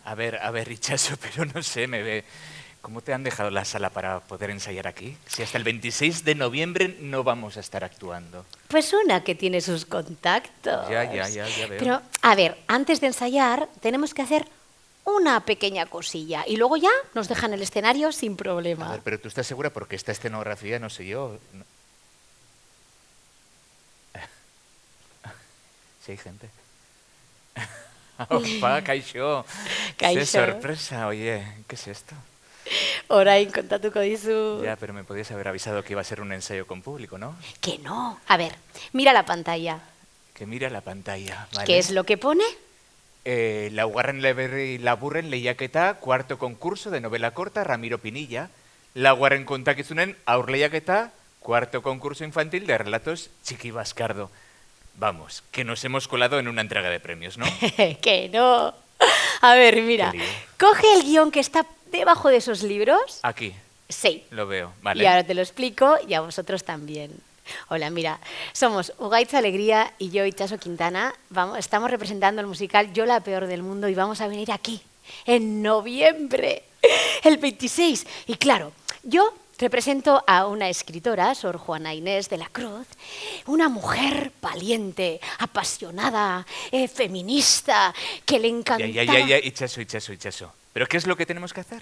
A ver, Itxaso, pero no sé, me ve... ¿Cómo te han dejado la sala para poder ensayar aquí? Si hasta el 26 de noviembre no vamos a estar actuando. Pues una que tiene sus contactos. Ya veo. Pero, a ver, antes de ensayar tenemos que hacer una pequeña cosilla y luego ya nos dejan el escenario sin problema. A ver, pero ¿tú estás segura? Porque esta escenografía, no sé yo... Sí hay gente. Opa, Kaixo. Kaixo. Qué sorpresa, oye, ¿qué es esto? Orain kontatuko dizu. Ya, pero me podías haber avisado que iba a ser un ensayo con público, ¿no? Que no. A ver, mira la pantalla. Que mira la pantalla, ¿vale? ¿Qué es lo que pone? Laugarren laburren lehiaketa, cuarto concurso de novela corta, Ramiro Pinilla. Laugarren kontakizunen aur lehiaketa, cuarto concurso infantil de relatos, Txiki Baskardo. Vamos, que nos hemos colado en una entrega de premios, ¿no? Que no. A ver, mira. Coge el guión que está debajo de esos libros. Aquí. Sí. Lo veo, vale. Y ahora te lo explico y a vosotros también. Hola, mira, somos Ugaitz Alegría y yo, Itxaso Quintana. Estamos representando el musical Yo la peor del mundo y vamos a venir aquí en noviembre, el 26. Y claro, yo represento a una escritora, Sor Juana Inés de la Cruz, una mujer valiente, apasionada, feminista, que le encantaba... Ya, Itxaso. ¿Pero qué es lo que tenemos que hacer?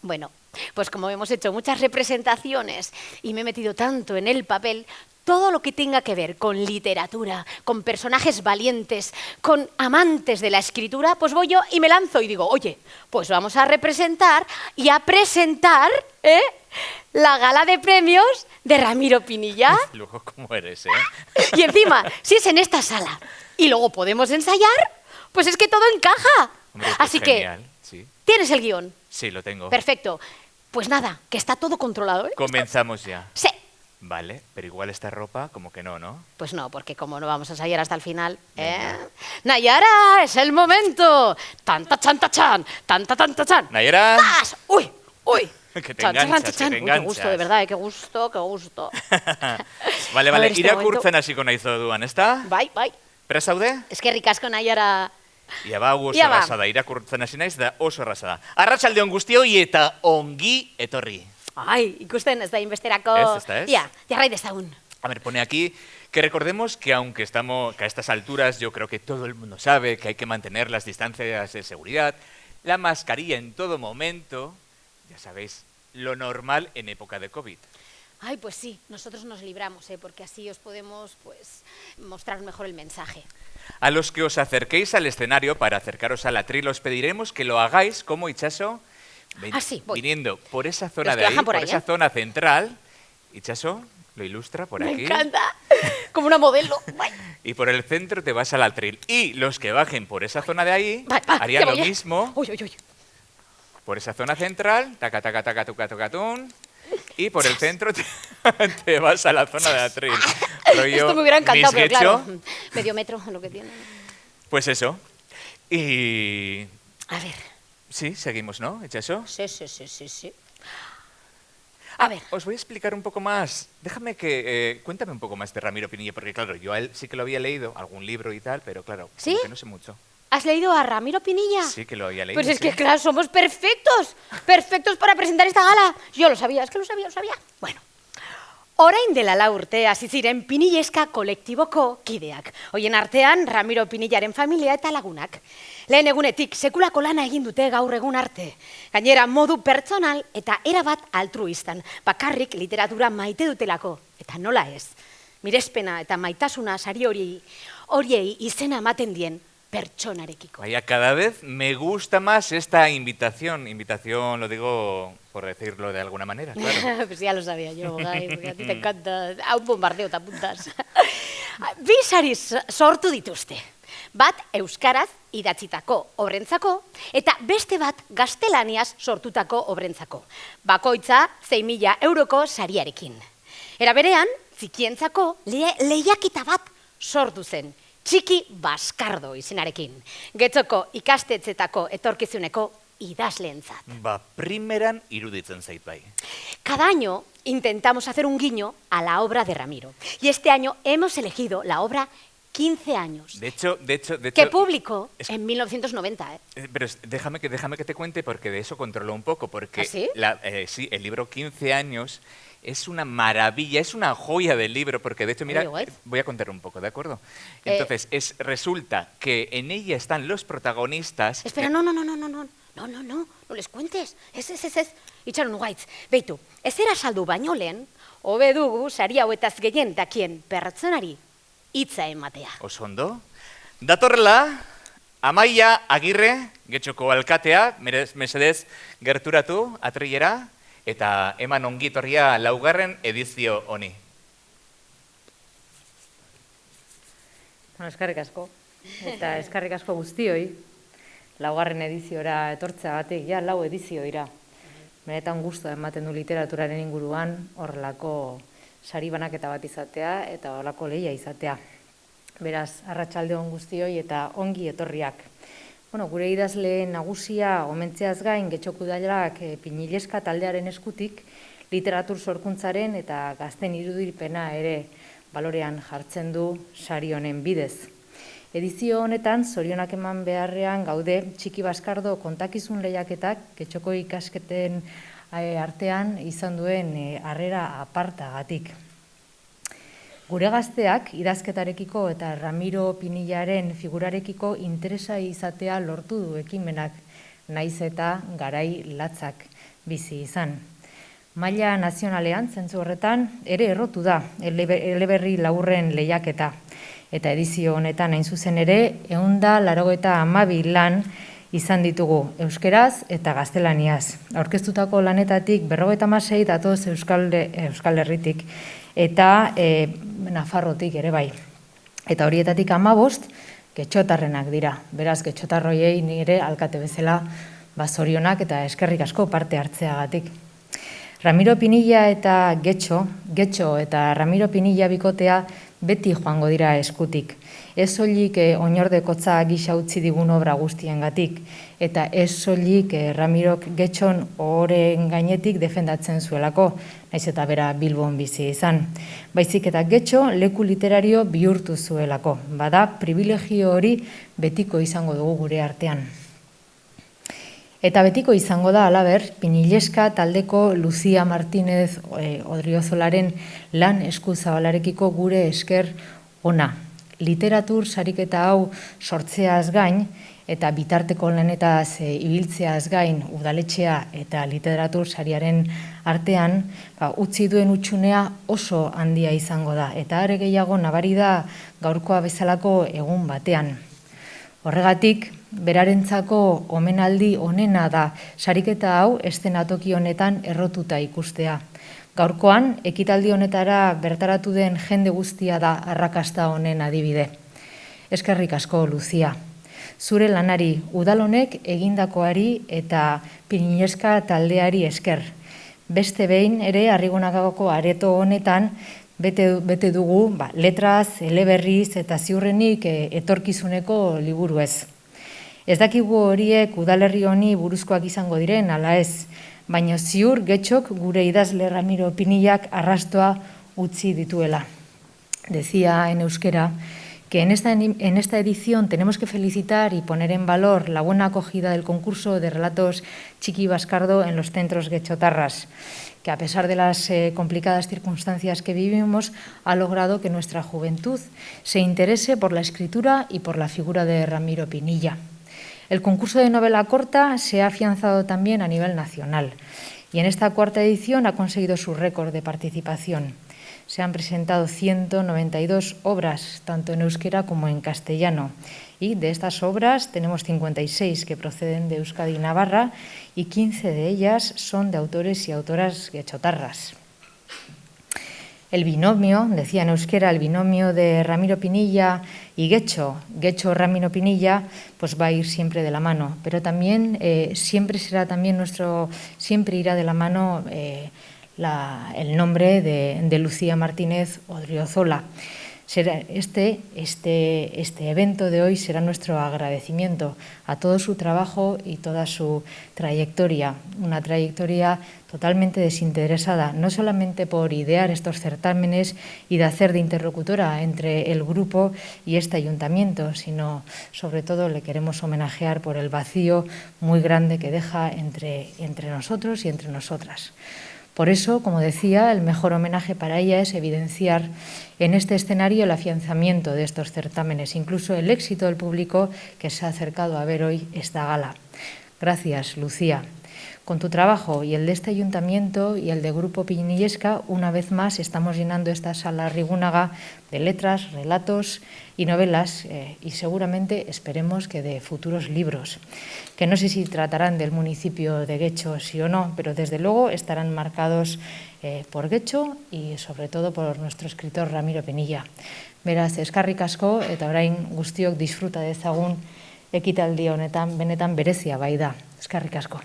Bueno, pues como hemos hecho muchas representaciones y me he metido tanto en el papel, todo lo que tenga que ver con literatura, con personajes valientes, con amantes de la escritura, pues voy yo y me lanzo y digo, oye, pues vamos a representar y a presentar la gala de premios de Ramiro Pinilla. Luego, ¿cómo eres, Y encima, si es en esta sala y luego podemos ensayar, pues es que todo encaja. Hombre, pues así genial, que, sí. ¿tienes el guión? Sí, lo tengo. Perfecto. Pues nada, que está todo controlado, ¿eh? Comenzamos ya. Sí. Vale, pero igual esta ropa como que no, ¿no? Pues no, porque como no vamos a ensayar hasta el final... ¡Nayara! ¡Es el momento! ¡Tanta chanta chan! ¡Tanta tanta chan! ¡Nayara! ¡Zas! ¡Uy! ¡Uy! Que te enganchas, que te Uy, qué enganchas. gusto, de verdad, qué gusto, qué gusto. Vale, A ver, este irakurtzen hasiko naiz orduan, ezta? Bai, bai. Prest zaude? Es que ricasco, Nayara. Ia ba, oso Ia ba. erraza da, irakurtzen hasi naiz da oso erraza da. Arratsaldeon guztioi eta ongi etorri. Ai, ikusten ez da inbesterako... Ez da ez? Ia, jarrai dezagun. A ver, pone aquí que recordemos que aunque estamos, que a estas alturas yo creo que todo el mundo sabe que hay que mantener las distancias de seguridad, la mascarilla en todo momento, ya sabéis, lo normal en época de COVID. Ay, pues sí, nosotros nos libramos, porque así os podemos, pues, mostrar mejor el mensaje. A los que os acerquéis al escenario para acercaros al atril os pediremos que lo hagáis como Itxaso, sí, voy. viniendo por esa zona Los que de ahí, bajan por por ahí, esa zona central. Itxaso lo ilustra por Me aquí. encanta, como una modelo. Bai. Y por el centro te vas al atril. Y los que bajen por esa zona de ahí Va, harían que lo voy, mismo Uy, uy, uy. por esa zona central, taca, taca, taca, tuca, tuca, tun, y por el centro te vas a la zona de atril. Rollo Esto me hubiera encantado, pero misguecho. claro, medio metro lo que tiene. Pues eso. Y... A ver. Sí, seguimos, ¿no? Itxaso. Sí. A ver. Os voy a explicar un poco más. Déjame que... cuéntame un poco más de Ramiro Pinilla, porque claro, yo a él sí que lo había leído, algún libro y tal, pero claro, ¿Sí? como que no sé mucho. ¿Has leído a Ramiro Pinilla? Sí que lo había leído. Pues es sí. que, claro, somos perfectos. Perfectos para presentar esta gala. Yo lo sabía, es que lo sabía. Bueno. Orain dela 4 urte hasi ziren Pinilleska kolektiboko kideak. Hoien artean Ramiro Pinillaren familia eta lagunak. Lehen egunetik sekulako lana egin dute gaur egun arte. Gainera modu pertsonal eta erabat altruistan. Bakarrik literatura maite dutelako. Eta nola ez. Mirespena eta maitasuna sari horiei izena ematen dien pertsonarekiko. Vaya, cada vez me gusta más esta invitación. Invitación, lo digo por decirlo de alguna manera, claro. Pues ya lo sabía yo, Gai, porque a ti te encanta. A un bombardeo te apuntas. Bi sari sortu dituzte. Bat euskaraz idatzitako obrentzako, eta beste bat gaztelaniaz sortutako obrentzako. Bakoitza 6.000 euroko sariarekin. Era berean, txikientzako lehiaketa bat sortu zen. Txiki Baskardo izenarekin. Getzoko ikastetzetako etorkizuneko idazleentzat. Ba, primeran iruditzen zait bai. Cada año intentamos hacer un guiño a la obra de Ramiro. Y este año hemos elegido la obra 15 años. De hecho... Que publicó en 1990, ¿eh? Pero déjame que te cuente porque de eso controlo un poco, porque ¿Ah, sí? sí, el libro 15 años es una maravilla, es una joya del libro, porque de hecho, mira, voy a contar un poco, ¿de acuerdo? Entonces, resulta que en ella están los protagonistas... Espera, no les cuentes. Ez. Itxaron gaitz, beitu, ezera saldu baino lehen, hobe dugu sari hauetaz gehien dakien pertsonari hitza ematea. Oso ondo. Datorrela, Amaia Agirre, Getxoko alkatea, mesedez gerturatu atrilera, eta eman ongitorria laugarren edizio honi. Bueno, eskerrik asko. Eta eskerrik asko guztioi. Laugarren ediziora etortzeagatik, ja, lau edizio dira. Benetan gustu ematen du literaturaren inguruan horrelako sari banaketa bat izatea eta horrelako lehia izatea. Beraz, arratsalde on guztioi eta ongi etorriak. Bueno, gure idazle nagusia omentzeaz gain Getxoko Udalak Pinileska taldearen eskutik literatur sorkuntzaren eta gazten irudipena ere balorean jartzen du sari honen bidez. Edizio honetan, zorionak eman beharrean gaude Txiki Baskardo kontakizun lehiaketak Getxoko ikasketen artean izan duen harrera apartagatik. Gure gazteak idazketarekiko eta Ramiro Pinillaren figurarekiko interesa izatea lortu du ekimenak, naiz eta garai latzak bizi izan. Maila nazionalean, zentzu horretan, ere errotu da eleberri laburren lehiaketa. Eta edizio honetan hain zuzen ere, 182 lan izan ditugu euskeraz eta gaztelaniaz. Aurkeztutako lanetatik 56 datoz Euskal Herritik eta Nafarrotik ere bai. Eta horietatik 15 getxotarrenak dira. Beraz, getxotarroiei nire alkate bezala zorionak eta eskerrik asko parte hartzeagatik. Ramiro Pinilla eta Getxo eta Ramiro Pinilla bikotea beti joango dira eskutik. Ez soilik oinordekotza gisa utzi digun obra guztiengatik, eta ez soilik Ramirok Getxon ohoren gainetik defendatzen zuelako, naiz eta bera Bilbon bizi izan. Baizik eta Getxo leku literario bihurtu zuelako, bada privilegio hori betiko izango dugu gure artean. Eta betiko izango da, halaber, Pinileska taldeko Lucia Martínez Odriozolaren lan eskuzabalarekiko gure esker ona. Literatur sariketa hau sortzeaz gain, eta bitarteko lanetaz ibiltzeaz gain udaletxea eta literatur sariaren artean, utzi duen utxunea oso handia izango da, eta are gehiago nabari da gaurkoa bezalako egun batean. Horregatik, berarentzako omenaldi onena da sariketa hau eszenatoki honetan errotuta ikustea. Gaurkoan, ekitaldi honetara bertaratu den jende guztia da arrakasta honen adibide. Eskerrik asko, Lucia. Zure lanari, udal honek egindakoari eta Pinileska taldeari esker. Beste behin ere Arrigonagako areto honetan bete dugu letraz, eleberriz eta ziurrenik etorkizuneko liburuez. Ez dakigu horiek udalerri honi buruzkoak izango diren, ala ez, baina ziur Getxok gure idazle Ramiro Pinillak arrastoa utzi dituela. Decía en euskera que en esta edición tenemos que felicitar y poner en valor la buena acogida del concurso de relatos Txiki Baskardo en los centros getxotarras, que a pesar de las complicadas circunstancias que vivimos, ha logrado que nuestra juventud se interese por la escritura y por la figura de Ramiro Pinilla. El concurso de novela corta se ha afianzado también a nivel nacional y en esta cuarta edición ha conseguido su récord de participación. Se han presentado 192 obras, tanto en euskera como en castellano, y de estas obras tenemos 56 que proceden de Euskadi y Navarra y 15 de ellas son de autores y autoras getxotarras. El binomio, decía en euskera, el binomio de Ramiro Pinilla y Getxo Ramiro Pinilla, pues va a ir siempre de la mano, pero también siempre irá de la mano el nombre de Lucía Martínez Odriozola. Este evento de hoy será nuestro agradecimiento a todo su trabajo y toda su trayectoria, una trayectoria totalmente desinteresada, no solamente por idear estos certámenes y de hacer de interlocutora entre el grupo y este ayuntamiento, sino sobre todo le queremos homenajear por el vacío muy grande que deja entre nosotros y entre nosotras. Por eso, como decía, el mejor homenaje para ella es evidenciar en este escenario el afianzamiento de estos certámenes, incluso el éxito del público que se ha acercado a ver hoy esta gala. Gracias, Lucía. Con tu trabajo y el de este ayuntamiento y el de Grupo Pinillesca, una vez más estamos llenando esta sala rigúnaga de letras, relatos y novelas y seguramente esperemos que de futuros libros, que no sé si tratarán del municipio de Getxo sí o no, pero desde luego estarán marcados por Getxo y sobre todo por nuestro escritor Ramiro Pinilla. Beraz, eskerrik asko eta orain guztiok disfruta dezagun ekitaldi honetan benetan berezia bai da. Eskerrik asko.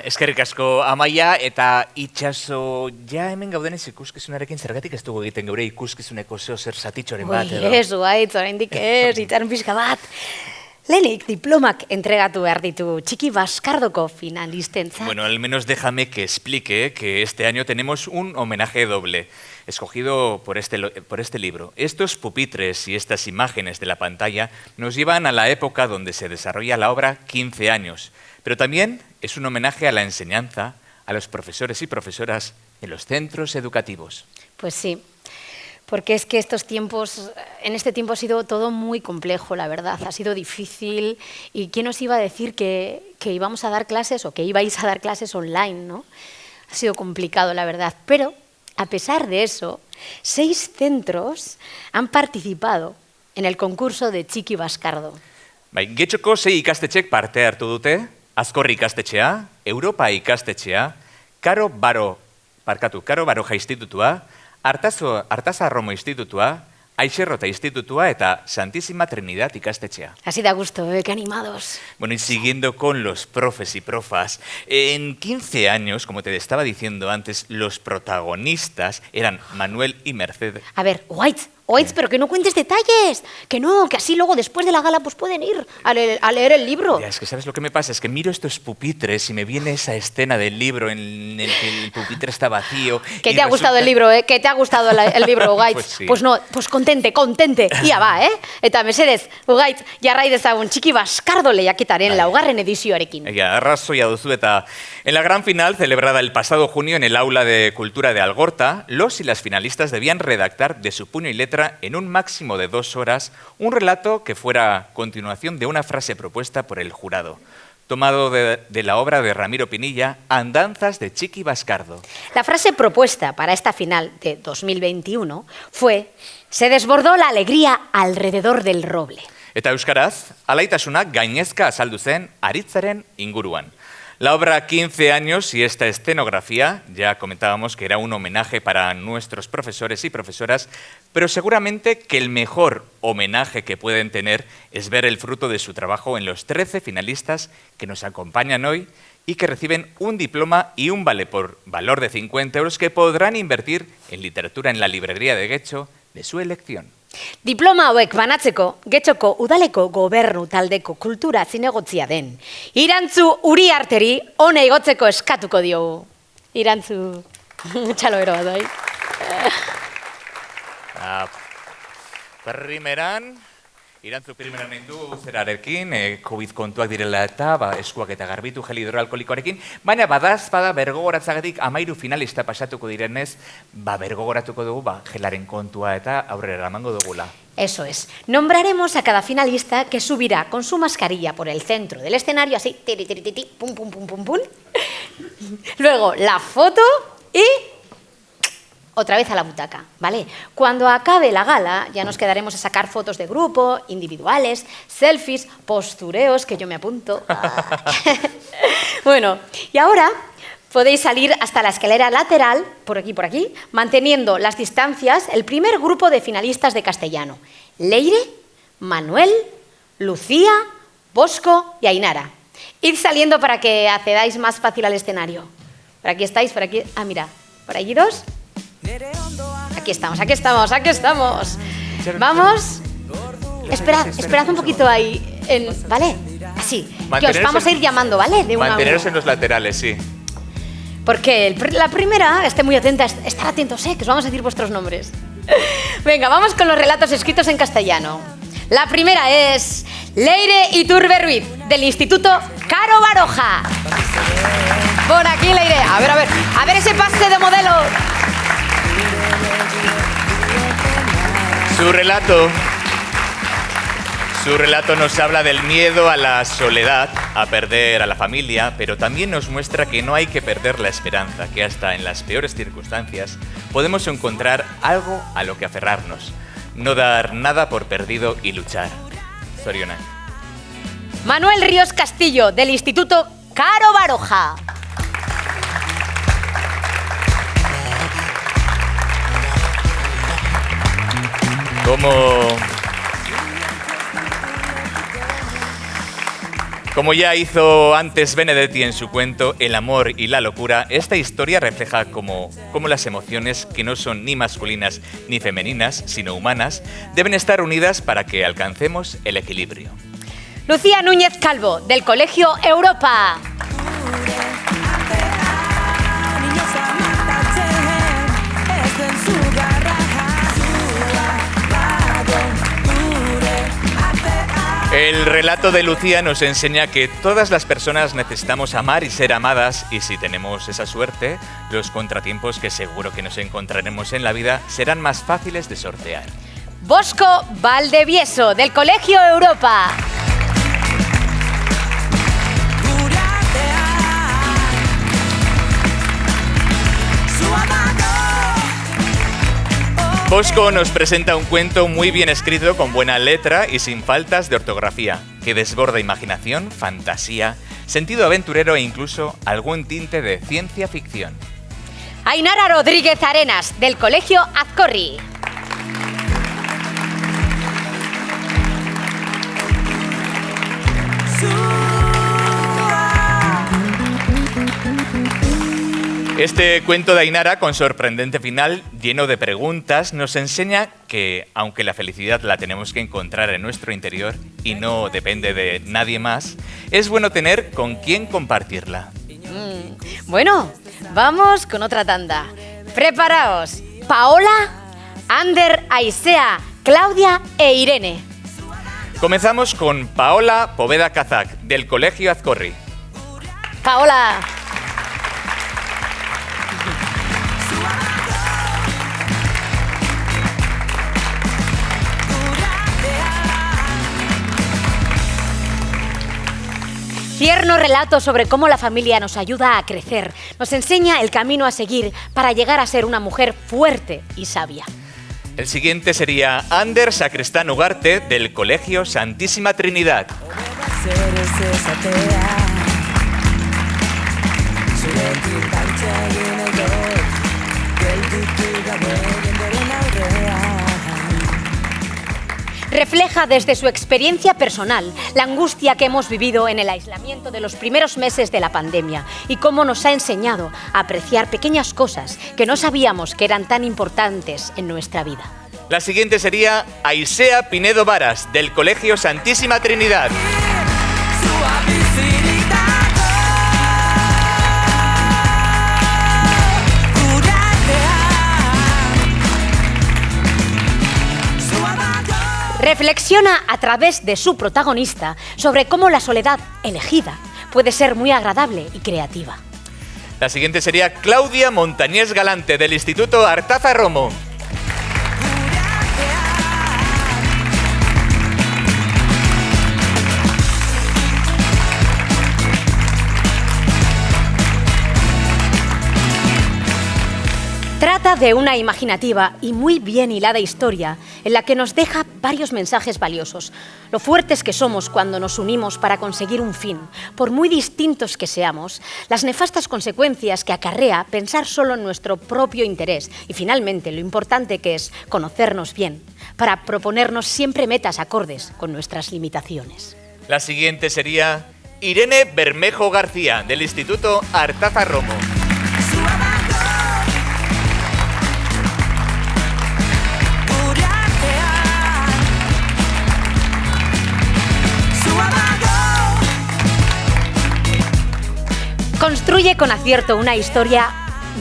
Eskerrik asko Amaia, eta itxaso ja hemen gaudenez ikuskizunarekin zergatik ez dugu egiten geure ikuskizuneko zeo zer zatitxoren bat edo? Zuaitz, oraindik ez, itxaron pixka bat. Lehenik diplomak entregatu behar ditu Txiki Baskardoko finalistentzat. Bueno, al menos déjame que explique que este año tenemos un homenaje doble, escogido por este libro. Estos pupitres y estas imágenes de la pantalla nos llevan a la época donde se desarrolla la obra 15 años, pero también es un homenaje a la enseñanza, a los profesores y profesoras en los centros educativos. Pues sí, porque es que en este tiempo ha sido todo muy complejo, la verdad, ha sido difícil y ¿quién os iba a decir que íbamos a dar clases o que ibais a dar clases online, ¿no? Ha sido complicado, la verdad, pero a pesar de eso, 6 centros han participado en el concurso de Txiki Baskardo. Getxoko 6 ikastetxek parte hartu dute, Azkorri ikastetxea, Europa ikastetxea, Karo Baroja institutua, Artazarromo institutua, Aixerrota institutua eta Santísima Trinidad ikastetxea. Así da gusto, qué animados. Bueno, y siguiendo con los profes y profas, en 15 años, como te estaba diciendo antes, los protagonistas eran Manuel y Mercedes. A ver, White, pero que no cuentes detalles, que no, que así luego después de la gala pues pueden ir a leer el libro. Ya, es que ¿sabes lo que me pasa? Es que miro estos pupitres y me viene esa escena del libro en el que el pupitre está vacío. Que te ha gustado el libro, ¿eh? Que te ha gustado el libro, Ugaitz. Pues sí. Pues no, pues contente, ia ba, ¿eh? Eta mesedez, Ugaitz, jarrai dezagun Txiki Baskardo lehiaketaren laugarren edizioarekin. Ya, arrazoia duzu eta en la gran final, celebrada el pasado junio en el Aula de Cultura de Algorta, los y las finalistas debían redactar de su puño y letra en un máximo de 2 horas un relato que fuera continuación de una frase propuesta por el jurado, tomado de la obra de Ramiro Pinilla, Andanzas de Txiki Baskardo. La frase propuesta para esta final de 2021 fue: se desbordó la alegría alrededor del roble. Eta euskaraz, alaitasuna gainezka azaldu zen aritzaren inguruan. La obra 15 años y esta escenografía, ya comentábamos que era un homenaje para nuestros profesores y profesoras, pero seguramente que el mejor homenaje que pueden tener es ver el fruto de su trabajo en los 13 finalistas que nos acompañan hoy y que reciben un diploma y un vale por valor de 50 euros que podrán invertir en literatura en la librería de Getxo de su elección. Diploma hauek banatzeko Getxoko udaleko gobernu taldeko kultura zinegotzia den Irantzu Uriarteri hona igotzeko eskatuko diogu. Irantzu, txaloero bat, bai? Irantzu primeran egin du zerarekin, COVID kontuak direla eta eskuak eta garbitu gel hidroalkolikoarekin, baina bada bergogoratzagatik 13 finalista pasatuko direnez, bergogoratuko dugu gelaren kontua eta aurrera eramango dugula. Eso es. Nombraremos a cada finalista que subirá con su mascarilla por el centro del escenario, así, tiri, tiri, tiri, pum, pum, pum, pum, pum. Luego la foto y otra vez a la butaca, ¿vale? Cuando acabe la gala ya nos quedaremos a sacar fotos de grupo, individuales, selfies, postureos, que yo me apunto. Bueno, y ahora podéis salir hasta la escalera lateral, por aquí, manteniendo las distancias, el primer grupo de finalistas de castellano. Leire, Manuel, Lucía, Bosco y Ainara. Id saliendo para que accedáis más fácil al escenario. Por aquí estáis, por aquí... Ah, mira, por allí dos. Aquí estamos, aquí estamos, aquí estamos. Vamos. Esperad un poquito ahí. ¿Vale? Así. Que os vamos a ir llamando, ¿vale? De Manteneros en los laterales, sí. Porque la primera, esté muy atenta, estar atentos, que os vamos a decir vuestros nombres. Venga, vamos con los relatos escritos en castellano. La primera es Leire Iturbe Ruiz, del Instituto Caro Baroja. Por aquí, Leire. A ver ese pase de modelo. Su relato nos habla del miedo a la soledad, a perder a la familia, pero también nos muestra que no hay que perder la esperanza, que hasta en las peores circunstancias podemos encontrar algo a lo que aferrarnos, no dar nada por perdido y luchar. Zorionak. Manuel Ríos Castillo, del Instituto Caro Baroja. Como ya hizo antes Benedetti en su cuento El amor y la locura, esta historia refleja cómo las emociones, que no son ni masculinas ni femeninas, sino humanas, deben estar unidas para que alcancemos el equilibrio. Lucía Núñez Calvo, del Colegio Europa. El relato de Lucía nos enseña que todas las personas necesitamos amar y ser amadas, y si tenemos esa suerte, los contratiempos que seguro que nos encontraremos en la vida serán más fáciles de sortear. Bosco Valdevieso, del Colegio Europa. Bosco nos presenta un cuento muy bien escrito, con buena letra y sin faltas de ortografía, que desborda imaginación, fantasía, sentido aventurero e incluso algún tinte de ciencia ficción. Ainara Rodríguez Arenas, del Colegio Azcorri. Este cuento de Ainara, con sorprendente final, lleno de preguntas, nos enseña que, aunque la felicidad la tenemos que encontrar en nuestro interior y no depende de nadie más, es bueno tener con quién compartirla. Bueno, vamos con otra tanda. Preparaos. Paola, Ander, Aisea, Claudia e Irene. Comenzamos con Paola Poveda Kazak, del Colegio Azcorri. Paola. Tierno relato sobre cómo la familia nos ayuda a crecer, nos enseña el camino a seguir para llegar a ser una mujer fuerte y sabia. El siguiente sería Ander Sacristán Ugarte, del Colegio Santísima Trinidad. Refleja desde su experiencia personal la angustia que hemos vivido en el aislamiento de los primeros meses de la pandemia y cómo nos ha enseñado a apreciar pequeñas cosas que no sabíamos que eran tan importantes en nuestra vida. La siguiente sería Aisea Pinedo Varas, del Colegio Santísima Trinidad. Reflexiona a través de su protagonista sobre cómo la soledad elegida puede ser muy agradable y creativa. La siguiente sería Claudia Montañés Galante, del Instituto Artaza Romo. Trata de una imaginativa y muy bien hilada historia en la que nos deja varios mensajes valiosos. Lo fuertes que somos cuando nos unimos para conseguir un fin, por muy distintos que seamos, las nefastas consecuencias que acarrea pensar solo en nuestro propio interés y finalmente lo importante que es conocernos bien para proponernos siempre metas acordes con nuestras limitaciones. La siguiente sería Irene Bermejo García, del Instituto Artaza Romo. Construye con acierto una historia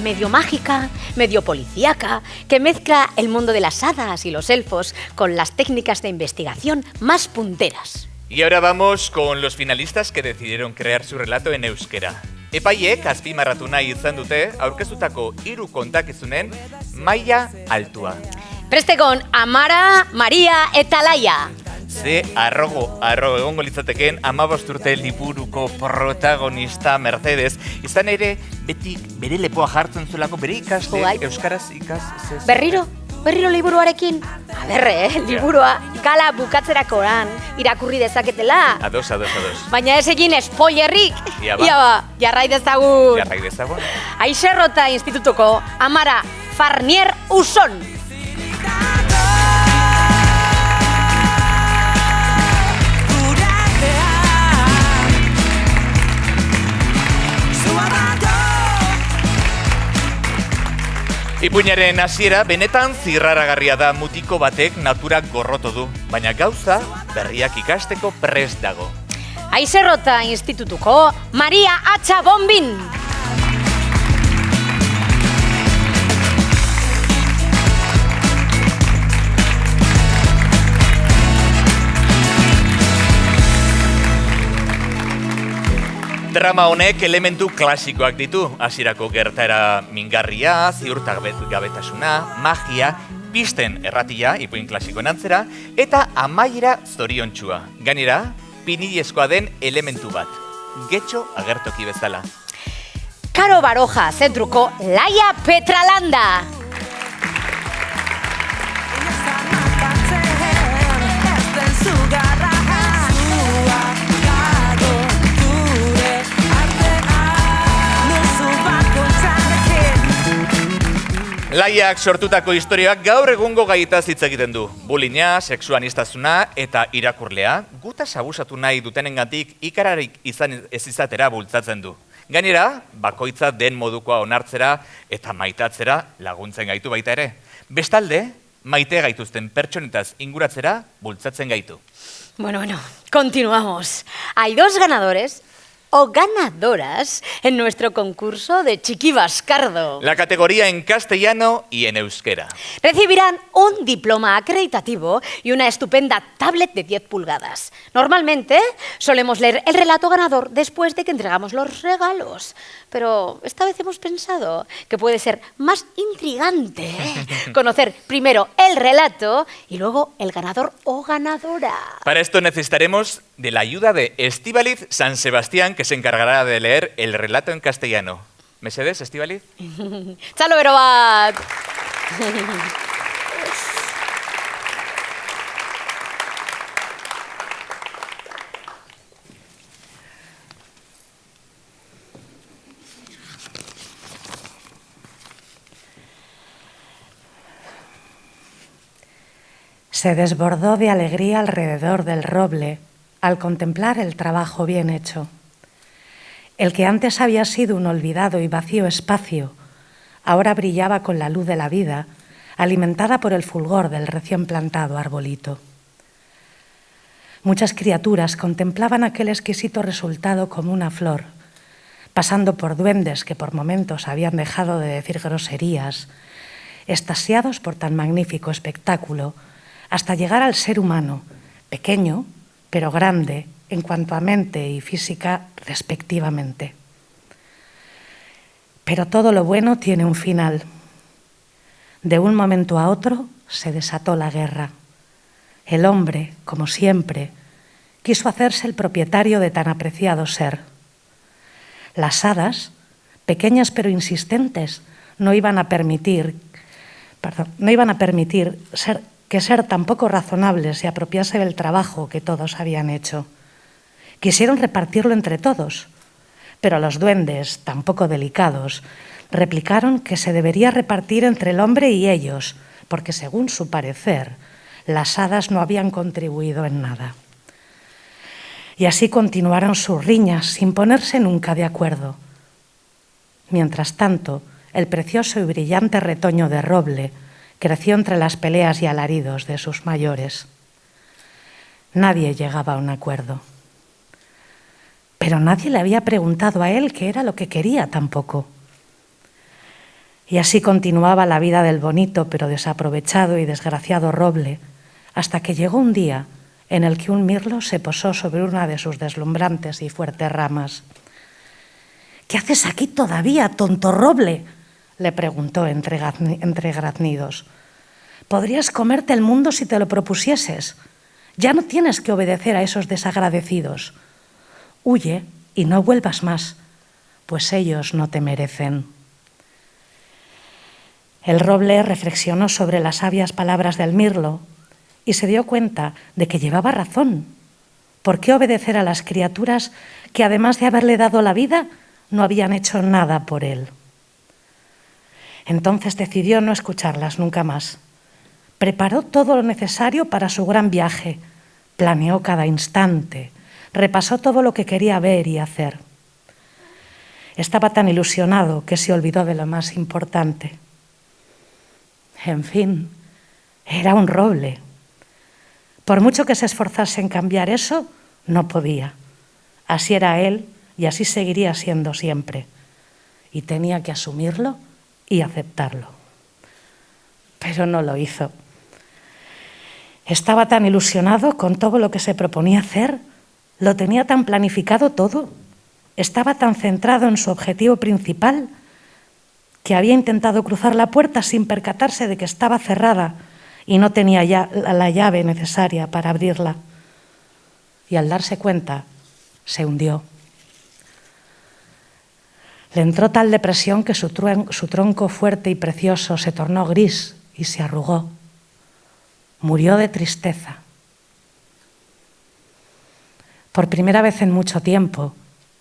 medio mágica, medio policíaca, que mezcla el mundo de las hadas y los elfos con las técnicas de investigación más punteras. Y ahora vamos con los finalistas que decidieron crear su relato en euskera. Epaiek azpimarratu nahi izan dute aurkeztutako 3 kontakizunen maila altua. Preste con Amara, Maria eta Laia. Ze arrogo egongo litzatekeen 15 urte liburuko protagonista Mercedes, izan ere beti bere lepoa jartzen zuelako bere ikasle euskaraz ikas. Berriro liburuarekin. Liburua gala bukatzerakoan irakurri dezaketela. Ados. Baina ez egin spoilerrik. Ia jarrai dezagun. Aixerrota institutuko Amara Farnier Uson. Ipuinaren hasiera benetan zirraragarria da, mutiko batek naturak gorroto du, baina gauza berriak ikasteko prest dago. Aixerrota institutuko Maria Atxa Bombin. Drama honek elementu klasikoak ditu, hasierako gertaera mingarria, ziurtagabetasuna, magia, pisten erratia, ipuin klasikoen antzera, eta amaiera zoriontsua. Gainera, pinilezkoa den elementu bat, getxo agertoki bezala. Karo Baroja zentruko Laia Petralanda. Laiak sortutako historiak gaur egungo gaitaz hitz egiten du. Bullyinga, sexuanistazuna eta irakurlea gutaz abusatu nahi dutenengatik ikararik ez izatera bultzatzen du. Gainera, bakoitza den modukoa onartzera eta maitatzera laguntzen gaitu baita ere. Bestalde, maite gaituzten pertsonetaz inguratzera bultzatzen gaitu. Bueno, continuamos. Hay 2 ganadores o ganadoras en nuestro concurso de Chiqui Bascardo. La categoría en castellano y en euskera. Recibirán un diploma acreditativo y una estupenda tablet de 10 pulgadas. Normalmente solemos leer el relato ganador después de que entregamos los regalos, pero esta vez hemos pensado que puede ser más intrigante conocer primero el relato y luego el ganador o ganadora. Para esto necesitaremos de la ayuda de Estíbaliz San Sebastián, que se encargará de leer el relato en castellano. ¿Mesedes, Estíbaliz? ¡Chalo, bero bat! Se desbordó de alegría alrededor del roble al contemplar el trabajo bien hecho. El que antes había sido un olvidado y vacío espacio, ahora brillaba con la luz de la vida, alimentada por el fulgor del recién plantado arbolito. Muchas criaturas contemplaban aquel exquisito resultado como una flor, pasando por duendes que por momentos habían dejado de decir groserías, extasiados por tan magnífico espectáculo, hasta llegar al ser humano, pequeño, pero grande en cuanto a mente y física respectivamente. Pero todo lo bueno tiene un final. De un momento a otro se desató la guerra. El hombre, como siempre, quiso hacerse el propietario de tan apreciado ser. Las hadas, pequeñas pero insistentes, no iban a permitir que ser tan poco razonable se apropiase del trabajo que todos habían hecho. Quisieron repartirlo entre todos, pero los duendes, tan poco delicados, replicaron que se debería repartir entre el hombre y ellos, porque según su parecer, las hadas no habían contribuido en nada. Y así continuaron sus riñas sin ponerse nunca de acuerdo. Mientras tanto, el precioso y brillante retoño de roble creció entre las peleas y alaridos de sus mayores. Nadie llegaba a un acuerdo. Pero nadie le había preguntado a él qué era lo que quería tampoco. Y así continuaba la vida del bonito pero desaprovechado y desgraciado roble, hasta que llegó un día en el que un mirlo se posó sobre una de sus deslumbrantes y fuertes ramas. «¿Qué haces aquí todavía, tonto roble?», le preguntó entre graznidos. «Podrías comerte el mundo si te lo propusieses. Ya no tienes que obedecer a esos desagradecidos. Huye y no vuelvas más, pues ellos no te merecen». El roble reflexionó sobre las sabias palabras del mirlo y se dio cuenta de que llevaba razón. ¿Por qué obedecer a las criaturas que, además de haberle dado la vida, no habían hecho nada por él? Entonces decidió no escucharlas nunca más. Preparó todo lo necesario para su gran viaje, planeó cada instante, repasó todo lo que quería ver y hacer. Estaba tan ilusionado que se olvidó de lo más importante. En fin, era un roble. Por mucho que se esforzase en cambiar eso, no podía. Así era él y así seguiría siendo siempre. Y tenía que asumirlo y aceptarlo. Pero no lo hizo. Estaba tan ilusionado con todo lo que se proponía hacer, lo tenía tan planificado todo, estaba tan centrado en su objetivo principal, que había intentado cruzar la puerta sin percatarse de que estaba cerrada y no tenía ya la llave necesaria para abrirla. Y al darse cuenta, se hundió. Le entró tal depresión que su tronco fuerte y precioso se tornó gris y se arrugó. Murió de tristeza. Por primera vez en mucho tiempo,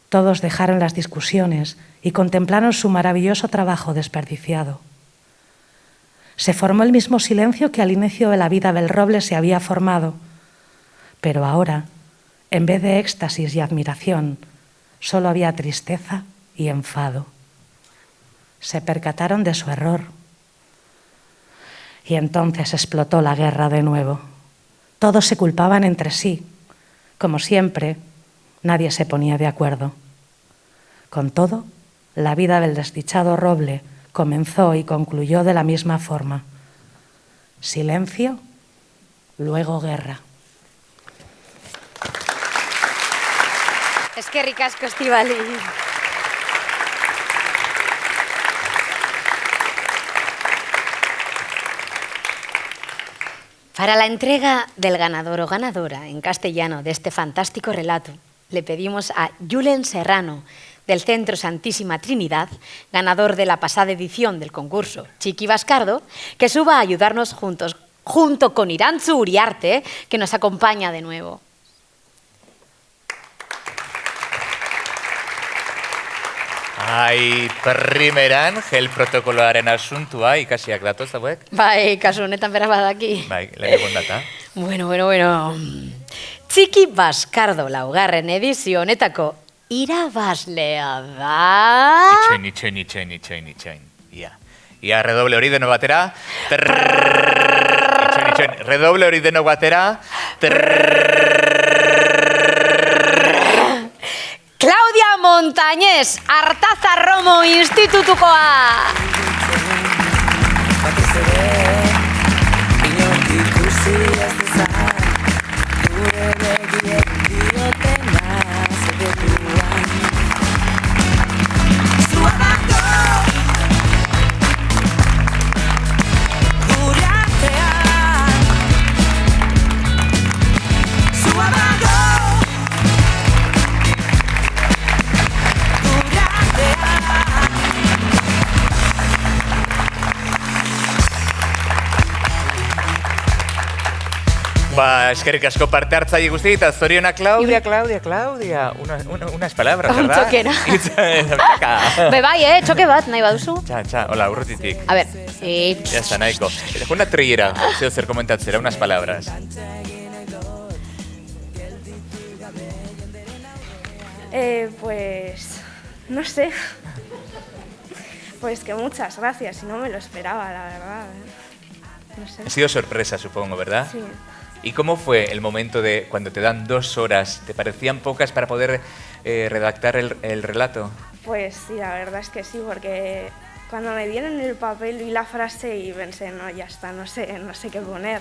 todos dejaron las discusiones y contemplaron su maravilloso trabajo desperdiciado. Se formó el mismo silencio que al inicio de la vida del roble se había formado, pero ahora, en vez de éxtasis y admiración, solo había tristeza y enfado. Se percataron de su error. Y entonces explotó la guerra de nuevo. Todos se culpaban entre sí. Como siempre, nadie se ponía de acuerdo. Con todo, la vida del desdichado roble comenzó y concluyó de la misma forma. Silencio, luego guerra. Eskerrik asko, Estíbaliz. Para la entrega del ganador o ganadora en castellano de este fantástico relato, le pedimos a Julen Serrano, del Centro Santísima Trinidad, ganador de la pasada edición del concurso Chiqui Bascardo, que suba a ayudarnos junto con Irantzu Uriarte, que nos acompaña de nuevo. Primeran, gel protokoloaren asuntua ikasiak datoz hauek? Bai, kasu honetan beraz badaki. Bai, lehenengo data. Bueno. Txiki Baskardo laugarren edizio honetako irabazlea da... Itxoin. Ia, redoble hori deno batera. Itxoin. Redoble hori deno batera. Claudia Montañez, Artazarromo Institutukoa! Eskerrik asko parte hartzaile guzti eta zorionak Claudia. Unas palabras, ¿verdad? Txokena. Bai, txoke bat, nahi baduzu. Txa, hola, urrutitik. A ver, Ya está, nahiko. Una trillera, zeo zer komentatzera, unas palabras. Pues, no sé. Pues que muchas gracias, y no me lo esperaba, la verdad. No sé. Ha sido sorpresa, supongo, ¿verdad? Sí. ¿Y cómo fue el momento de cuando te dan 2 horas? ¿Te parecían pocas para poder redactar el relato? Pues sí, la verdad es que sí, porque cuando me dieron el papel vi la frase y pensé, no, ya está, no sé qué poner.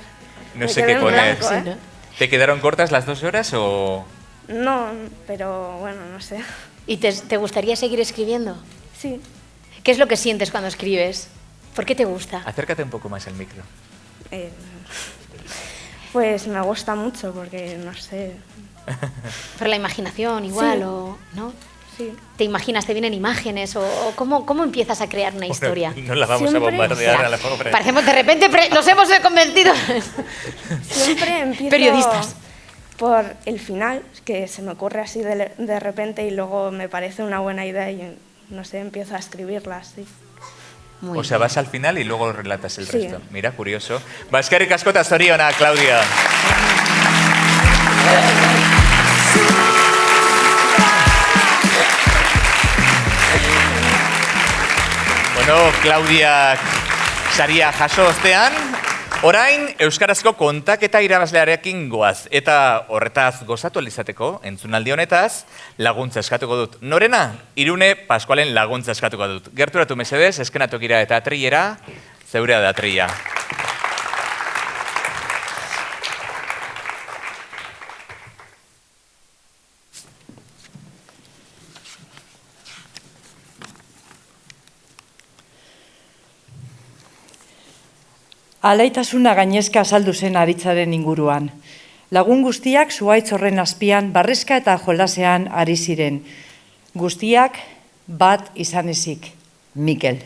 No Me sé quedé qué en poner. blanco, ¿eh? Sí, ¿no? ¿Te quedaron cortas las 2 horas o...? No, pero bueno, no sé. ¿Y te gustaría seguir escribiendo? Sí. ¿Qué es lo que sientes cuando escribes? ¿Por qué te gusta? Acércate un poco más al micro. Pues me gusta mucho porque, no sé, ¿Por la imaginación igual Sí. o no? sí. ¿Te imaginas, te vienen imágenes o cómo empiezas a crear una historia? No la vamos Siempre- a bombardear O sea, a la pobre. parecemos de repente, nos hemos convertido. Siempre empiezo Periodistas. por el final, que se me ocurre así de repente y luego me parece una buena idea y, no sé, empiezo a escribirla así. Muy O sea, bien. vas al final y luego relatas el Sí. resto. Mira, curioso. Eskerrik asko eta zorionak, Claudia. Bueno, Claudiak saria jaso ostean, orain euskarazko kontaketa irabazlearekin goaz. Eta horretaz gozatu alizateko, entzunaldi honetaz, laguntza eskatuko dut. Norena, Irune Pascualen laguntza eskatuko dut. Gerturatu mesedez, eskenatokira eta atrillera, zeurea da atrilla. Alaitasuna gainezka azaldu zen aritzaren inguruan. Lagun guztiak zuhaitz horren azpian barrezka eta jolasean ari ziren. Guztiak bat izan ezik, Mikel.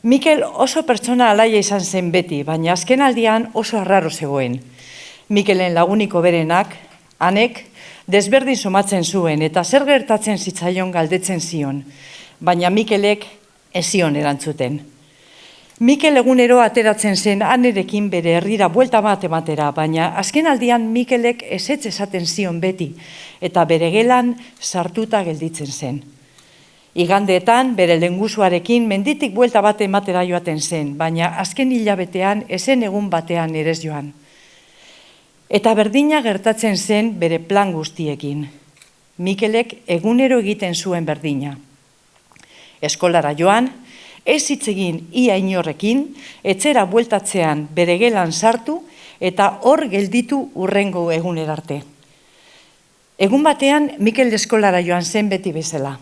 Mikel oso pertsona alaia izan zen beti, baina azken aldian oso arraro zegoen. Mikelen laguniko berenak, Anek, desberdin somatzen zuen eta zer gertatzen zitzaion galdetzen zion, baina Mikelek ez zion erantzuten. Mikel egunero ateratzen zen Anerekin bere herrira buelta bat ematera, baina azken aldian Mikelek ezetz esaten zion beti eta bere gelan sartuta gelditzen zen. Igandeetan bere lengusuarekin menditik buelta bat ematera joaten zen, baina azken hilabetean ezen egun batean ere ez joan. Eta berdina gertatzen zen bere plan guztiekin. Mikelek egunero egiten zuen berdina. Eskolara joan, ez hitz egin ia inorrekin, etxera bueltatzean bere gelan sartu eta hor gelditu hurrengo egunera arte. Egun batean Mikel eskolara joan zen beti bezala.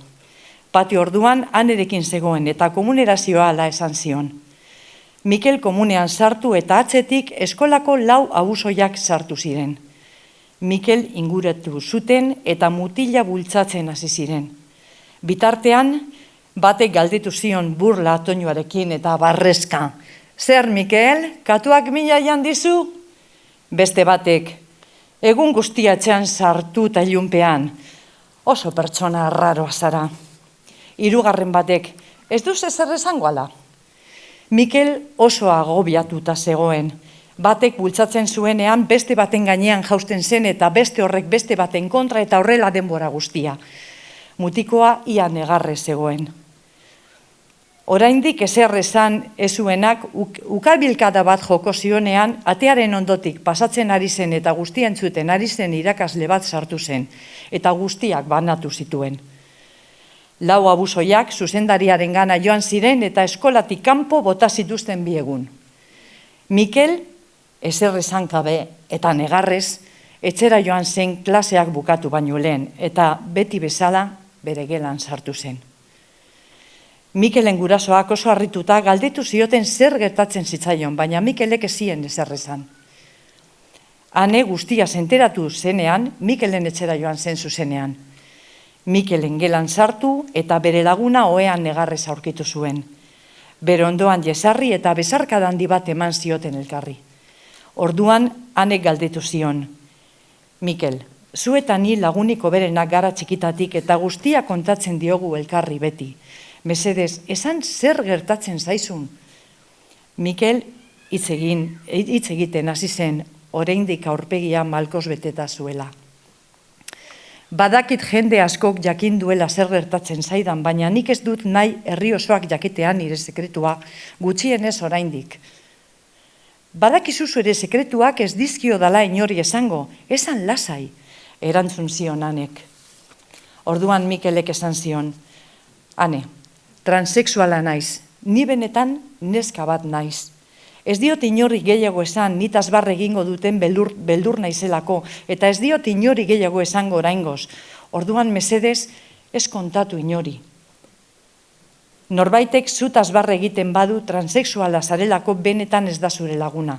Patio orduan Anerekin zegoen eta komunerazioa ala esan zion. Mikel komunean sartu eta atzetik eskolako 4 abusoiak sartu ziren. Mikel inguratu zuten eta mutila bultzatzen hasi ziren. Bitartean, batek galdetu zion burla toinuarekin eta barrezka. Zer, Mikel, katuak mila jan dizu? Beste batek, egun guztiatzean sartu eta ilunpean. Oso pertsona arraroa zara. Hirugarren batek, ez duz ezer esango ala? Mikel oso agobiatuta zegoen. Batek bultzatzen zuenean beste baten gainean jausten zen eta beste horrek beste baten kontra eta horrela denbora guztia. Mutikoa ia negarre zegoen. Oraindik ezer esan ez zuenak ukabilkada bat joko zionean atearen ondotik pasatzen ari zen eta guztia entzuten ari zen irakasle bat sartu zen eta guztiak banatu zituen. 4 abusoiak zuzendariaren gana joan ziren eta eskolatik kanpo bota zituzten 2 egun. Mikel, ezer esan gabe eta negarrez, etxera joan zen klaseak bukatu baino lehen eta beti bezala bere gelan sartu zen. Mikelen gurasoak oso harrituta galdetu zioten zer gertatzen zitzaion, baina Mikelek ez zien ezer esan. Ane guztia enteratu zenean, Mikelen etxera joan zen zuzenean. Mikelen gelan sartu eta bere laguna ohean negarrez aurkitu zuen. Bere ondoan jesarri eta besarkada handi bat eman zioten elkarri. Orduan Anek galdetu zion. Mikel, zu eta ni laguniko berenak gara txikitatik eta guztia kontatzen diogu elkarri beti. Mesedez, esan zer gertatzen zaizun? Mikel hitz egiten hasi zen, oraindik aurpegia malkoz beteta zuela. Badakit jende askok jakin duela zer gertatzen zaidan, baina nik ez dut nahi herri osoak jakitea nire sekretua, gutxienez oraindik. Badakizu zure sekretuak ez dizkio dala inori esango, esan lasai, erantzun zion Anek. Orduan Mikelek esan zion, Ane, transexuala naiz, ni benetan neska bat naiz. Ez diot inori gehiago esan, nitaz barre egingo duten beldur naizelako, eta ez diot inori gehiago esango oraingoz. Orduan mesedez, ez kontatu inori. Norbaitek zutaz barre egiten badu transexuala zarelako benetan ez da zure laguna.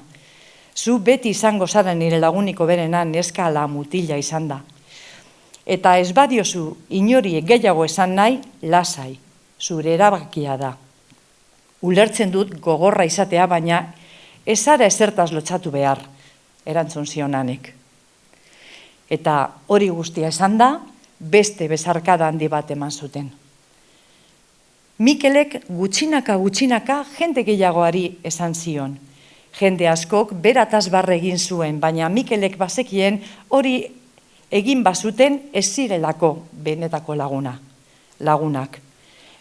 Zu beti izango zara nire laguniko berena neska ala mutila izan da. Eta ez badiozu inori gehiago esan nahi, lasai, zure erabakia da. Ulertzen dut gogorra izatea, baina ez zara ezertaz lotxatu behar, erantzun zion Anek. Eta hori guztia esan da, beste bezarkada handi bat eman zuten. Mikelek gutxinaka jende gehiagoari esan zion. Jende askok berataz barre egin zuen, baina Mikelek bazekien hori egin bazuten ez zirelako benetako lagunak.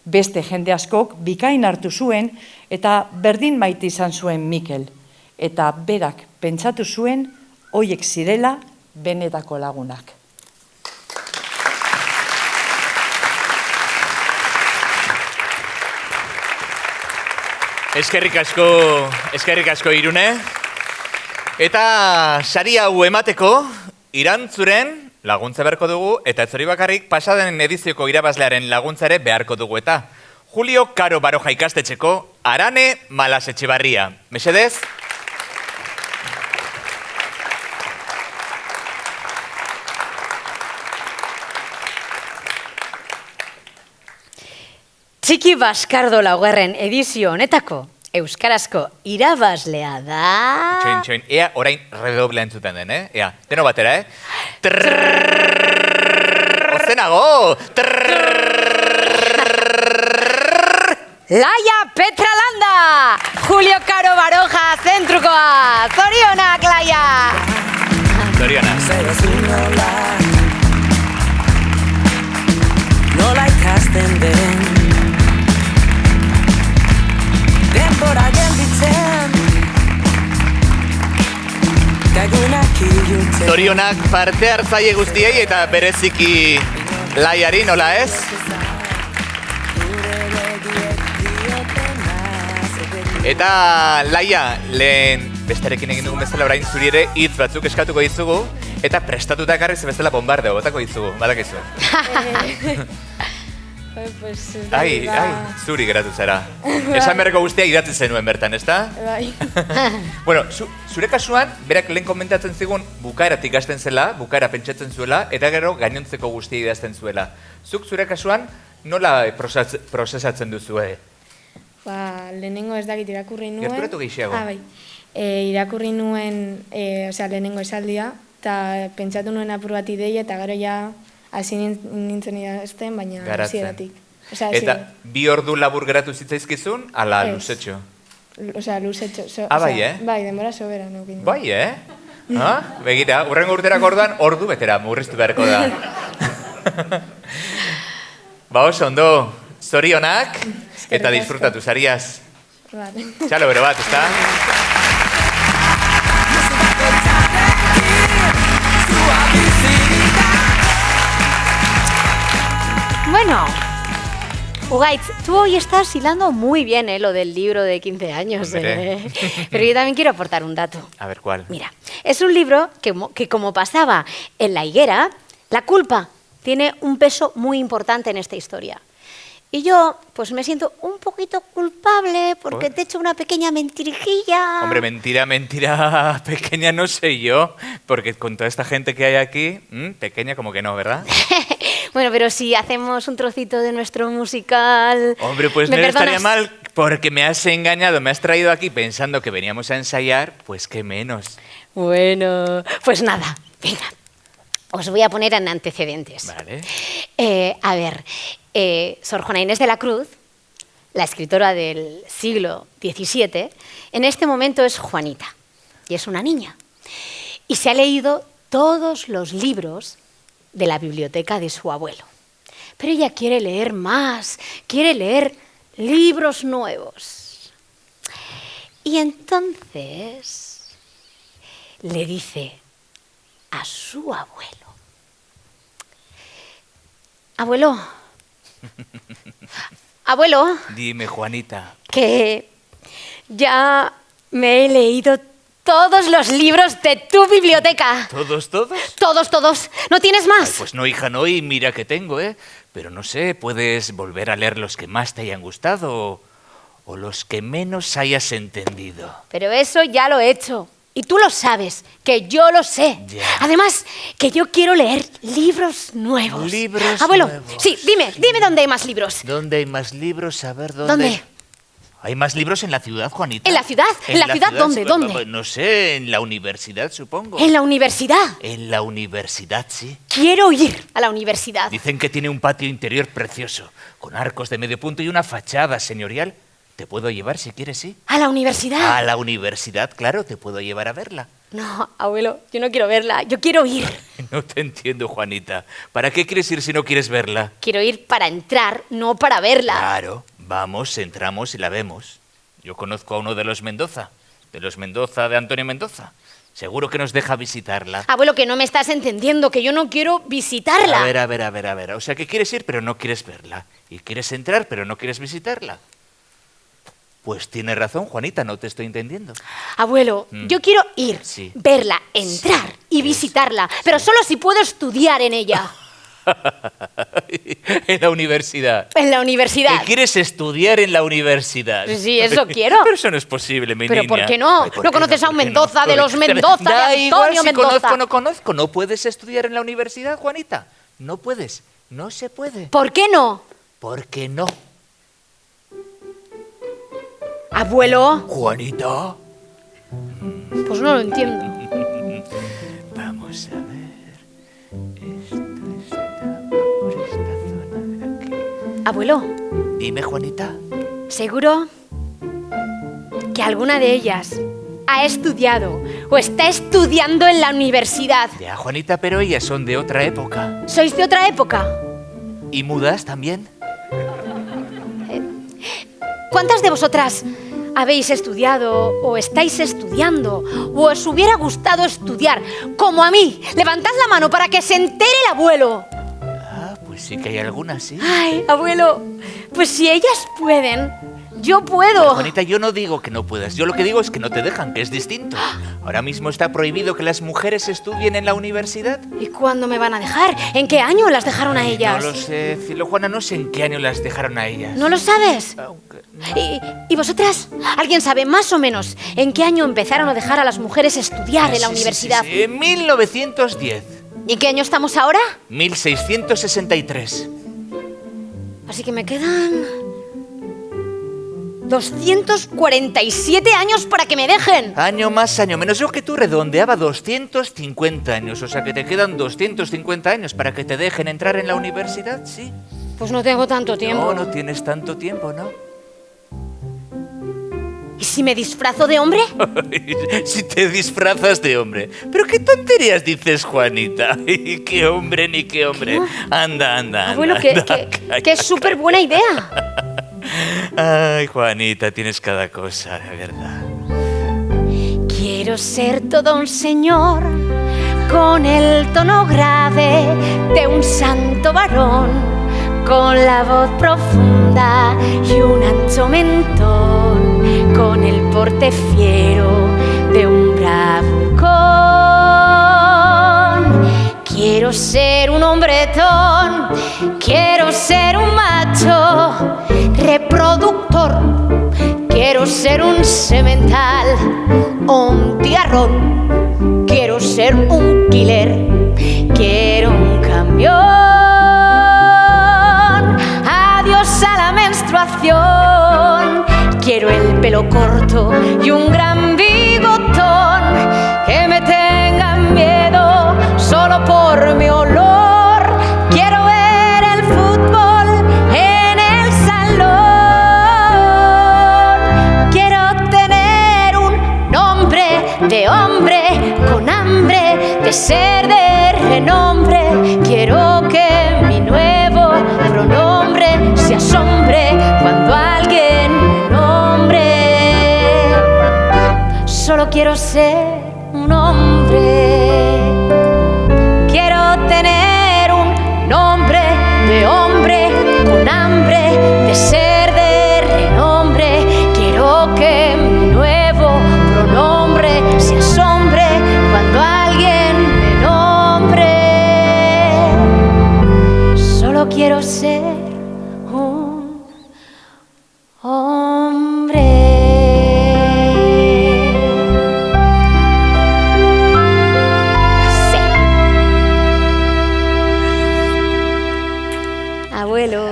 Beste jende askok bikain hartu zuen eta berdin maite izan zuen Mikel. Eta berak pentsatu zuen hoiek zirela benetako lagunak. Eskerrik asko Irune. Eta sari hau emateko, Irantzuren laguntza beharko dugu, eta ez hori bakarrik pasaden edizioko irabazlearen laguntza ere beharko dugu eta. Julio Caro Baroja ikastetxeko Arane Malasetxebarria. Mesedez? Txiki Baskardo laugarren edizio honetako euskarazko irabazlea da... Txoin, ea orain redoblea entzuten den, Ea, deno batera, Ozenago! Laia Petralanda! Julio Caro Baroja zentrukoa! Zorionak, Laia! Zorionak. Nola ikasten den denbora gelditzen Gagunak iluntzen Zorionak parte hartzaile guztiei eta bereziki Laiari, nola ez? Eta Laia, lehen besterekin egin dugun bezala orain zuri ere hitz batzuk eskatuko dizugu eta prestatuta ekarri ze bezala bombardeo botako dizugu, badakizu. Ai, zuri geratu zara. Esan berreko guztia idatzi zenuen bertan, ezta? Bai. Bueno, zure kasuan, berak lehen komentatzen zigun bukaeratik ikasten zela, bukaera pentsatzen zuela, eta gero gainontzeko guztia idazten zuela. Zuk zure kasuan nola prozesatzen duzue? Lehenengo ez dakit irakurri nuen. Gerturatu gehiago. Bai. Irakurri nuen lehenengo esaldia, eta pentsatu nuen apur bat ideia, eta gero ja hasi nintzen idazten, baina hasieratik. Eta bi ordu labur geratu zitzaizkizun, ala luzetxo? Luzetxo. Bai, Bai, denbora sobera. Bai, Begira, urrengo urterako orduan, ordu betera murriztu beharko da. Oso ondo, zorionak, eta disfrutatu zariaz. Txalo bero bat, ezta? Bueno, Ugaitz, tú hoy estás hilando muy bien lo del libro de 15 años. Pero yo también quiero aportar un dato. A ver, ¿cuál? Mira, es un libro que como pasaba en La Higuera, la culpa tiene un peso muy importante en esta historia. Y yo, pues me siento un poquito culpable porque te he hecho una pequeña mentirijilla. Hombre, mentira pequeña no sé yo, porque con toda esta gente que hay aquí, pequeña como que no, ¿verdad? Bueno, pero si hacemos un trocito de nuestro musical... Hombre, pues no estaría mal, porque me has engañado, me has traído aquí pensando que veníamos a ensayar, pues qué menos. Bueno, pues nada, venga, os voy a poner en antecedentes. Vale. A ver, Sor Juana Inés de la Cruz, la escritora del siglo XVII, en este momento es Juanita, y es una niña. Y se ha leído todos los libros de la biblioteca de su abuelo. Pero ella quiere leer más, quiere leer libros nuevos. Y entonces le dice a su abuelo: abuelo, abuelo, Dime, Juanita. que ya me he leído todos los libros de tu biblioteca. ¿Todos, todos? Todos, todos. ¿No tienes más? Ay, pues no, hija, no, y mira que tengo, ¿eh? Pero no sé, puedes volver a leer los que más te hayan gustado o los que menos hayas entendido. Pero eso ya lo he hecho. Y tú lo sabes, que yo lo sé. Ya. Además, que yo quiero leer libros nuevos. Libros Abuelo, nuevos. sí, dime dónde hay más libros. ¿Dónde hay más libros? A ver, ¿dónde? ¿Dónde? ¿Hay más libros en la ciudad, Juanita? ¿En la ciudad? ¿En la ciudad dónde? sí, ¿Dónde? No sé, en la universidad, supongo. En la universidad. En la universidad, sí. Quiero ir a la universidad. Dicen que tiene un patio interior precioso, con arcos de medio punto y una fachada señorial. Te puedo llevar si quieres, sí. ¿A la universidad? A la universidad, claro, te puedo llevar a verla. No, abuelo, yo no quiero verla, yo quiero ir. No te entiendo, Juanita. ¿Para qué quieres ir si no quieres verla? Quiero ir para entrar, no para verla. Claro, vamos, entramos y la vemos. Yo conozco a uno de los Mendoza, de Antonio Mendoza. Seguro que nos deja visitarla. Abuelo, que no me estás entendiendo, que yo no quiero visitarla. A ver. O sea, que quieres ir pero no quieres verla. Y quieres entrar pero no quieres visitarla. Pues tienes razón, Juanita, no te estoy entendiendo. Abuelo, yo quiero ir, Sí. verla, entrar y visitarla, pero solo si puedo estudiar en ella. En la universidad. En la universidad. ¿Qué quieres estudiar en la universidad? Sí, eso quiero. Pero eso no es posible, mi ¿Pero niña. por qué no? Ay, ¿por ¿No qué conoces a un ¿Por qué Mendoza, de los Mendoza, de Da igual Antonio si Mendoza? conozco o no conozco. No puedes estudiar en la universidad, Juanita. No puedes. No se puede. ¿Por qué no? ¿Por qué no? Abuelo, Juanita. pues no lo entiendo. Vamos a ver. Esto estaba por esta zona de aquí. Abuelo, Dime, Juanita. ¿seguro que alguna de ellas ha estudiado o está estudiando en la universidad? Ya, Juanita, pero ellas son de otra época. ¿Sois de otra época? ¿Y mudas también? ¿Cuántas de vosotras habéis estudiado o estáis estudiando o os hubiera gustado estudiar como a mí? Levantad la mano para que se entere el abuelo. Ah, pues sí que hay algunas, sí. Ay, abuelo, pues si ellas pueden, yo Pero, puedo. Juanita, yo no digo que no puedas. Yo lo que digo es que no te dejan, que es distinto. Ahora mismo está prohibido que las mujeres estudien en la universidad. ¿Y cuándo me van a dejar? ¿En qué año las dejaron a ellas? No lo sé, Filo Juana, no sé en qué año las dejaron a ellas. ¿No lo sabes? Aunque... ¿Y vosotras? ¿Alguien sabe más o menos en qué año empezaron a dejar a las mujeres estudiar en la universidad? Sí, en 1910. ¿Y en qué año estamos ahora? 1663. Así que me quedan 247 años para que me dejen. Año más, año menos. Yo que tú redondeaba 250 años. O sea que te quedan 250 años para que te dejen entrar en la universidad, ¿sí? Pues no tengo tanto tiempo. No tienes tanto tiempo, ¿no? ¿Y si me disfrazo de hombre? Si te disfrazas de hombre. Pero qué tonterías dices, Juanita. Qué hombre ni qué hombre. Anda. Abuelo, que es súper buena idea. Ay, Juanita, tienes cada cosa, de verdad. Quiero ser todo un señor con el tono grave de un santo varón, con la voz profunda y un ancho mentón, con el porte fiero de un bravucón. Quiero ser un hombretón, quiero ser un macho reproductor, quiero ser un semental o un tiarrón, quiero ser un killer, quiero un camión. Adiós a la menstruación, quiero el pelo corto y un gran bigotón, que me tengan miedo solo por mi olor. Quiero ver el fútbol en el salón, quiero tener un nombre de hombre con hambre de ser de renombre. Quiero quiero ser un hombre. Quiero tener un nombre de hombre con hambre de ser de renombre. Quiero que mi nuevo pronombre se asombre cuando alguien me nombre. Solo quiero ser un hombre. Sí. Abuelo.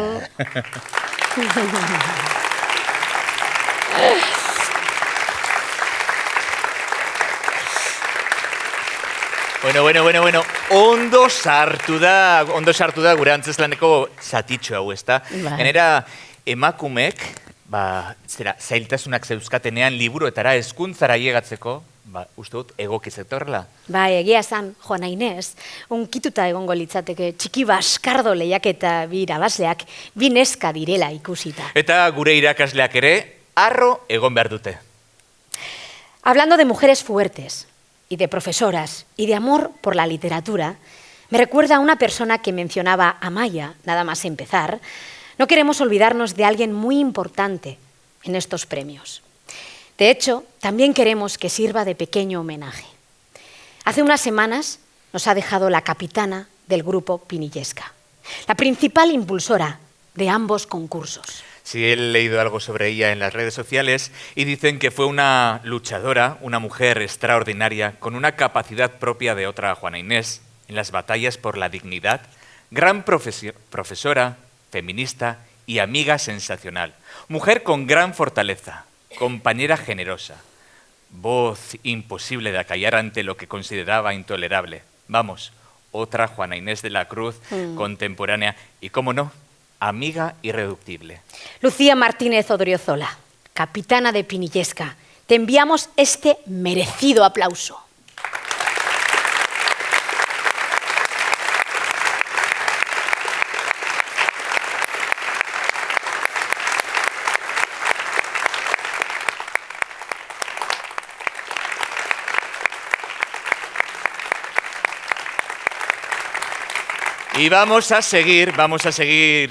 Bueno. Ondo sartu da gure antzeslaneko zatitxo hau, ezta? Bai. Gainera, emakumek, zailtasunak zeuzkatenean liburuetara hezkuntzara ailegatzeko, uste dut egoki zetorrela. Bai, egia esan, Juana Inés, unkituta egongo litzateke txiki baskardo lehiaketa bi irabazleak bi neska direla ikusita. Eta gure irakasleak ere, harro egon behar dute. Hablando de mujeres fuertes y de profesoras y de amor por la literatura, me recuerda a una persona que mencionaba Amaya, nada más empezar. No queremos olvidarnos de alguien muy importante en estos premios. De hecho, también queremos que sirva de pequeño homenaje. Hace unas semanas nos ha dejado la capitana del grupo Pinillesca, la principal impulsora de ambos concursos. Sí, he leído algo sobre ella en las redes sociales y dicen que fue una luchadora, una mujer extraordinaria, con una capacidad propia de otra Juana Inés en las batallas por la dignidad, gran profesora, feminista y amiga sensacional. Mujer con gran fortaleza, compañera generosa, voz imposible de acallar ante lo que consideraba intolerable. Vamos, otra Juana Inés de la Cruz, contemporánea y, cómo no, amiga irreductible. Lucía Martínez Odriozola, capitana de Pinillesca, te enviamos este merecido aplauso. Y vamos a seguir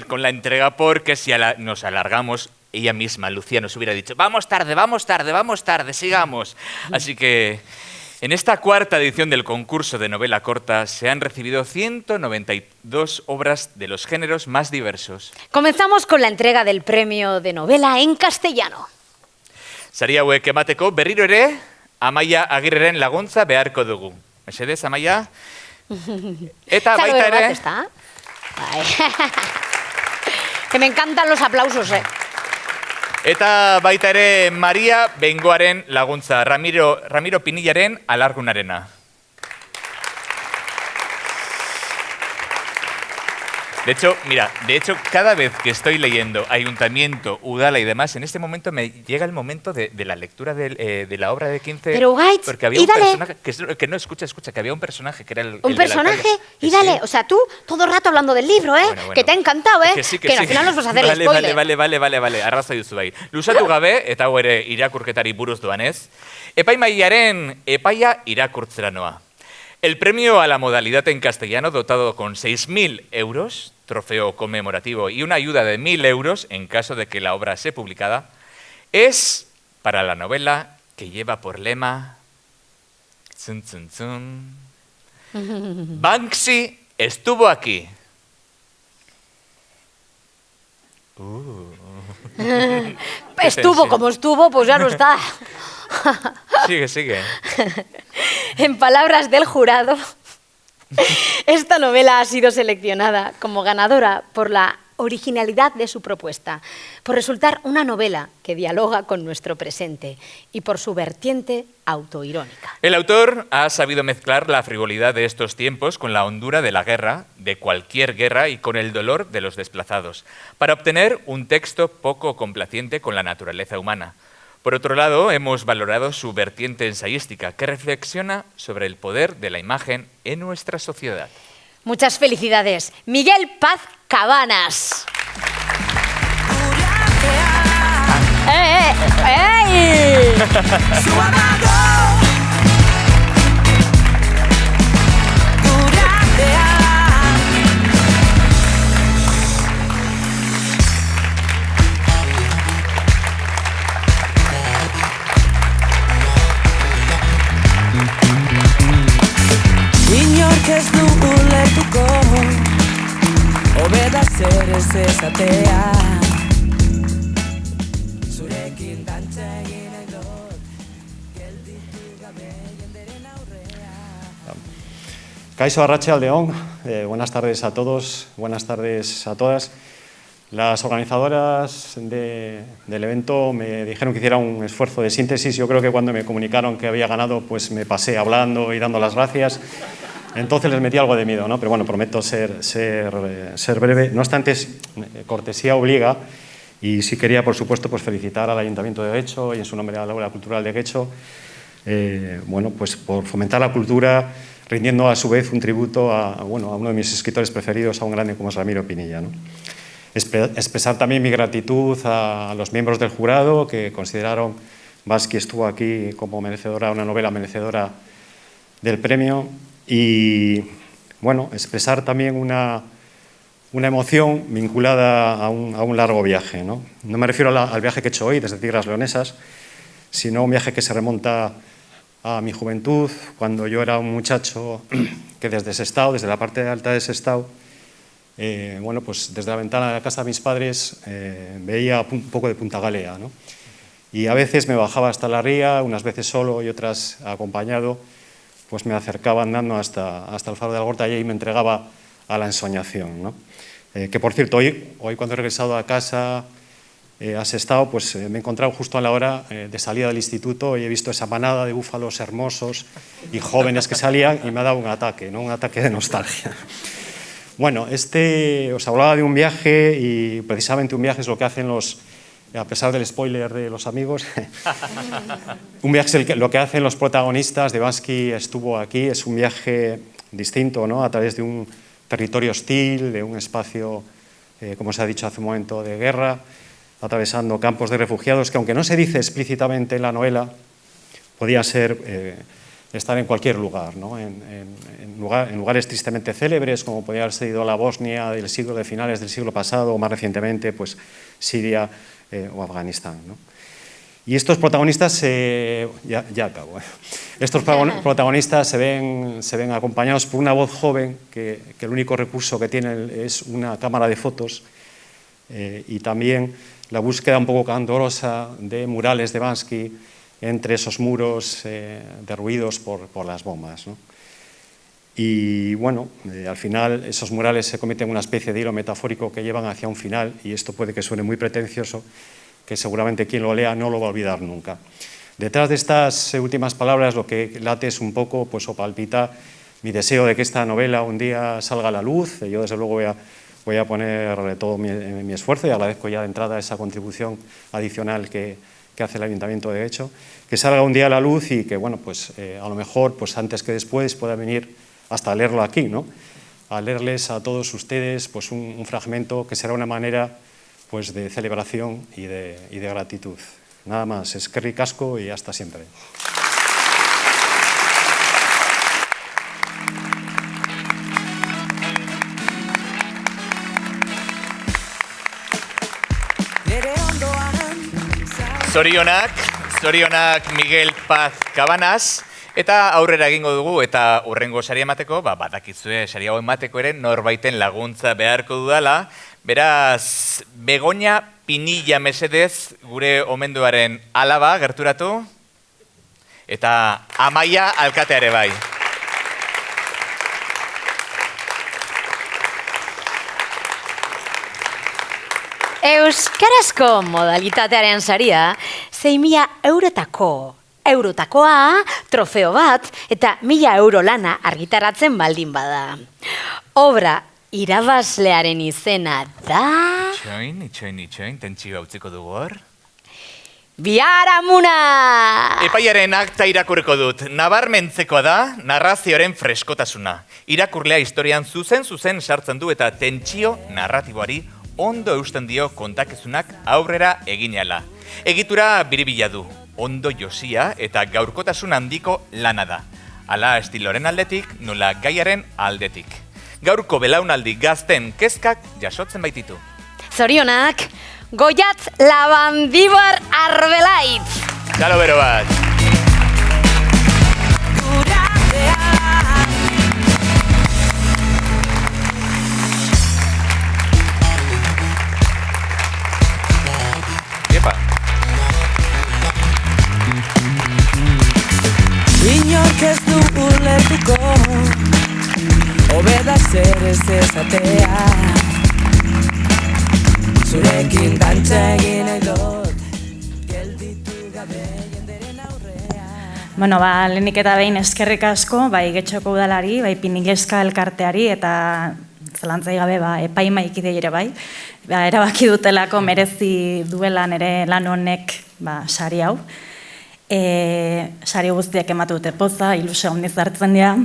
con la entrega porque si nos alargamos, ella misma, Lucía, nos hubiera dicho vamos tarde, sigamos. Así que en esta cuarta edición del concurso de novela corta se han recibido 192 obras de los géneros más diversos. Comenzamos con la entrega del premio de novela en castellano. Sari hauek emateko berriro ere Amaia Agirreren laguntza beharko dugu. Mesedez, Amaia? Eta baita ere... Que me encantan los aplausos, Eta baita ere Maria Bengoaren laguntza, Ramiro Pinillaren alargunarena. De hecho, cada vez que estoy leyendo Ayuntamiento, Udala y demás, en este momento me llega el momento de la lectura de la obra de 15... Pero Gaitz, porque había un personaje que no escucha, que había un personaje que era el... ¿Un personaje? Y dale, o sea, tú todo el rato hablando del libro, Bueno. Que te ha encantado, Que sí. al final nos vas a hacer el spoiler. Vale, arrazoi duzu bai. Luzatu gabe, eta hau ere irakurketari buruz doanez, epaimahaiaren epaia irakurtzera noa. El premio a la modalidad en castellano, dotado con 6.000 euros, trofeo conmemorativo y una ayuda de 1.000 euros en caso de que la obra sea publicada, es para la novela que lleva por lema Banksy estuvo aquí. Estuvo como estuvo, pues ya no está. Sigue. En palabras del jurado, esta novela ha sido seleccionada como ganadora por la originalidad de su propuesta, por resultar una novela que dialoga con nuestro presente y por su vertiente autoirónica. El autor ha sabido mezclar la frivolidad de estos tiempos con la hondura de la guerra, de cualquier guerra, y con el dolor de los desplazados, para obtener un texto poco complaciente con la naturaleza humana. Por otro lado, hemos valorado su vertiente ensayística, que reflexiona sobre el poder de la imagen en nuestra sociedad. Muchas felicidades, Miguel Paz Cabanas. ¡Ey! zer ez ezatea. Zurekin dantza egin nahi dut, gelditu gabe jenderen aurrean. Kaixo, arratsaldeon, buenas tardes a todos, buenas tardes a todas. Las organizadoras del evento me dijeron que hiciera un esfuerzo de síntesis. Yo creo que cuando me comunicaron que había ganado, pues me pasé hablando y dando las gracias. Entonces les metí algo de miedo, ¿no? Pero bueno, prometo ser breve. No obstante, cortesía obliga, y sí quería, por supuesto, pues felicitar al Ayuntamiento de Guecho y en su nombre a la Aula Cultural de Guecho, bueno, pues por fomentar la cultura, rindiendo a su vez un tributo a uno de mis escritores preferidos, a un grande como es Ramiro Pinilla, ¿no? Expresar también mi gratitud a los miembros del jurado que consideraron Bansky estuvo aquí como merecedora, una novela merecedora del premio, y bueno, expresar también una emoción vinculada a un largo viaje, ¿no? No me refiero al viaje que he hecho hoy desde Tigras Leonesas, sino a un viaje que se remonta a mi juventud, cuando yo era un muchacho que desde Sestao, desde la parte alta de Sestao, bueno, pues desde la ventana de la casa de mis padres veía un poco de Punta Galea, ¿no? Y a veces me bajaba hasta la ría, unas veces solo y otras acompañado, pues me acercaba andando hasta el faro de Algorta y ahí me entregaba a la ensoñación, ¿no? Que por cierto, hoy cuando he regresado a casa a Sestao, pues me he encontrado justo a la hora de salida del instituto y he visto esa manada de búfalos hermosos y jóvenes que salían y me ha dado un ataque, ¿no? Un ataque de nostalgia. Bueno, os hablaba de un viaje y precisamente un viaje es lo que hacen a pesar del spoiler de los amigos, un viaje es lo que hacen los protagonistas de Bansky estuvo aquí, es un viaje distinto, ¿no? A través de un territorio hostil, de un espacio, como se ha dicho hace un momento, de guerra, atravesando campos de refugiados que aunque no se dice explícitamente en la novela, podía ser estar en cualquier lugar, ¿no? En lugares tristemente célebres, como podría haber sido la Bosnia de finales del siglo pasado, o más recientemente, pues Siria o Afganistán, ¿no? Y estos protagonistas, ya acabo, estos protagonistas se ven acompañados por una voz joven que el único recurso que tienen es una cámara de fotos y también la búsqueda un poco candorosa de murales de Bansky entre esos muros derruidos por las bombas, ¿no? Y bueno, al final esos murales se convierten en una especie de hilo metafórico que llevan hacia un final, y esto puede que suene muy pretencioso, que seguramente quien lo lea no lo va a olvidar nunca. Detrás de estas últimas palabras lo que late es un poco, pues, o palpita mi deseo de que esta novela un día salga a la luz. Yo desde luego voy a poner todo mi esfuerzo y agradezco ya de entrada esa contribución adicional que hace el Ayuntamiento de Guecho, que salga un día a la luz y que, bueno, pues a lo mejor, pues antes que después pueda venir hasta leerlo aquí, ¿no? A leerles a todos ustedes, pues un fragmento que será una manera, pues, de celebración y de gratitud. Nada más, eskerrik asko y hasta siempre. Zorionak Miguel Paz Cabanas, eta aurrera egingo dugu, eta hurrengo saria emateko, badakizue saria hau emateko ere norbaiten laguntza beharko dudala. Beraz, Begoña Pinilla mesedez gure omenduaren alaba gerturatu, eta Amaia alkateare bai. Euskarazko modalitatearen saria 6.000 eurotakoa, trofeo bat eta 1.000 euro lana argitaratzen baldin bada. Obra irabazlearen izena da... Itxoin, tentsio utziko dugu hor. Biharamuna! Epaiaren akta irakurriko dut. Nabarmentzekoa da, narrazioaren freskotasuna. Irakurlea historian zuzen sartzen du eta tentsio narratiboari ondo eusten dio kontakizunak aurrera eginela. Egitura biribila du, ondo josia eta gaurkotasun handiko lana da. Hala estiloren aldetik, nola gaiaren aldetik. Gaurko belaunaldi gazten kezkak jasotzen baititu. Zorionak, Goiatz Labandibar Arbelaitz! Txalo bero bat! ez du ulertuko, hobeda zer ez ezatea. Zurekin dantza egin nahi dut, gelditu gabe jenderen aurrean. Bueno, lehenik eta behin eskerrik asko, bai Getxoko udalari, bai Pinileska elkarteari eta zalantzai gabe epaimaikidei ere bai. Erabaki dutelako merezi duela nere lan honek sari hau. Sari guztiak ematu dute poza, ilusio handiz hartzen dira.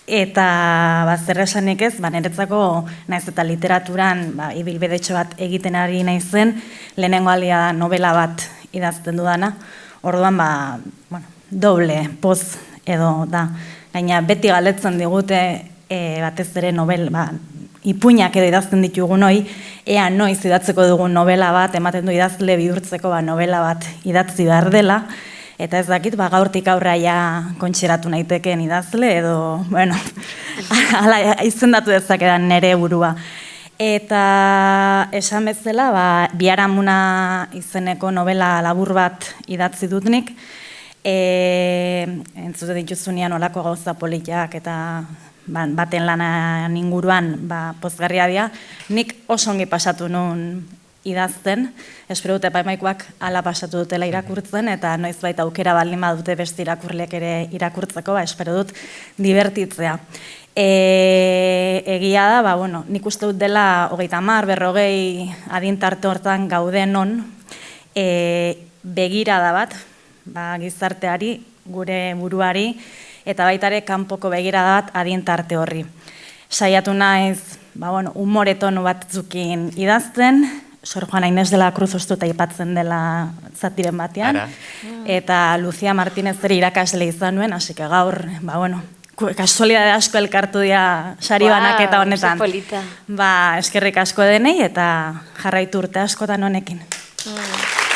Eta zer esanik ez, niretzako naiz eta literaturan ibilbidetxo bat egiten ari naizen, lehenengo aldia da novela bat idazten dudana. Orduan, doble poz edo da. Gaina beti galetzen digute batez ere ipuinak edo idazten ditugun hoi, ea noiz idatzeko dugun novela bat, ematen du idazle bihurtzeko novela bat idatzi behar dela, eta ez dakit, gaurtik aurra kontxeratu naitekeen idazle, edo, ala izendatu dezakedan nere burua. Eta esan bezala, Biharamuna izeneko novela labur bat idatzi dut nik, entzute dituzunean olako gauza politak eta baten lanan inguruan pozgarria dira, nik oso ongi pasatu nun idazten, espero dute epaimaikoak hala pasatu dutela irakurtzen, eta noizbait aukera baldin badute beste irakurleek ere irakurtzeko, espero dut divertitzea. Egia da, nik uste dut dela 30, 40 adintarte hortan gauden on, begirada bat, gizarteari, gure buruari, eta baita ere kanpoko begirada bat adintarte horri. Saiatu naiz, humore tonu batzukin idazten, Sor Juana Inés de la Cruz ustuta aipatzen dela zatiren batean, eta Lucia Martínez ere irakasle izan nuen, hasi que gaur, kasualidade asko elkartu dira sari banaketa honetan. Eskerrik asko denei eta jarraitu urte askotan honekin.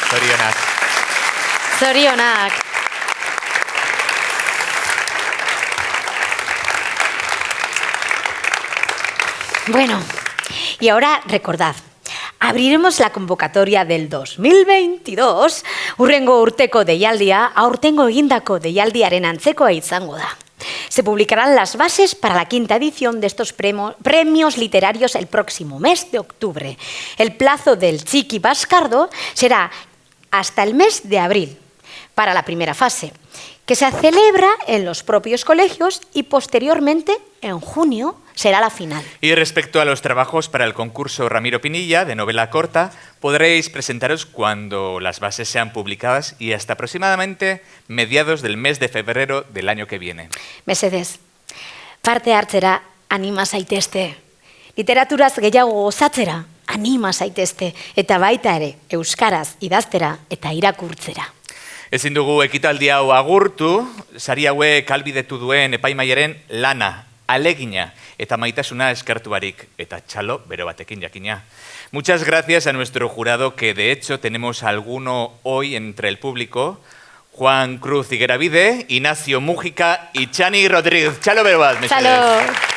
Zorionak. Zorionak. Bueno, y ahora recordad, abriremos la convocatoria del 2022, hurrengo urteko deialdia, aurtengo egindako deialdiaren antzekoa izango da. Se publicarán las bases para la 5ª edición de estos premios literarios el próximo mes de octubre. El plazo del Txiki Baskardo será hasta el mes de abril para la primera fase, que se celebra en los propios colegios y posteriormente, en junio, será la final. Y respecto a los trabajos para el concurso Ramiro Pinilla de novela corta, podréis presentaros cuando las bases sean publicadas y hasta aproximadamente mediados del mes de febrero del año que viene. Mesedez, parte hartzera anima zaitezte. Literaturaz gehiago gozatzera anima zaitezte. Eta baita ere, euskaraz idaztera eta irakurtzera. Ezin dugu ekitaldi hau agurtu, sari hauek ahalbidetu duen epaimaiaren lana, alegina eta maitasuna eskertu barik, eta txalo bero batekin jakina. Muchas gracias a nuestro jurado, que de hecho tenemos alguno hoy entre el público, Juan Cruz Higueravide, Ignacio Mújica y Chani Rodríguez. Txalo bero bat, mesedez. Txalo.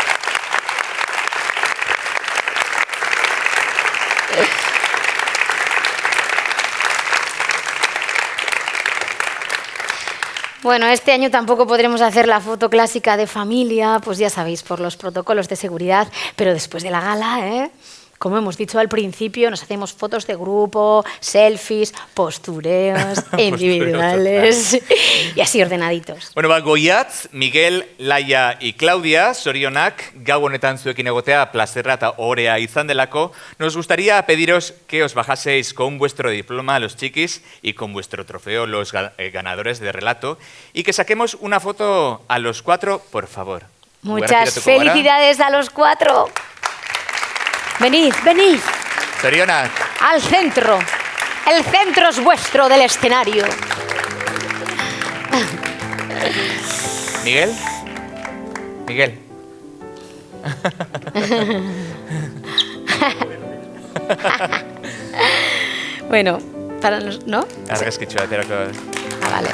Bueno, este año tampoco podremos hacer la foto clásica de familia, pues ya sabéis, por los protocolos de seguridad, pero después de la gala, como hemos dicho al principio, nos hacemos fotos de grupo, selfies, postureos individuales y así ordenaditos. Bueno, Goiatz, Miguel, Laia y Claudia, zorionak, gau honetan zuekin egotea plazerra eta orea izan delako, nos gustaría pediros que os bajaseis con vuestro diploma a los chiquis y con vuestro trofeo los ganadores de relato y que saquemos una foto a los 4, por favor. Muchas felicidades a los 4. Venid, venid. Zorionak. Al centro. El centro es vuestro del escenario. Miguel. Miguel. Bueno, para los, ¿no? Argazkitxoa aterako. Vale.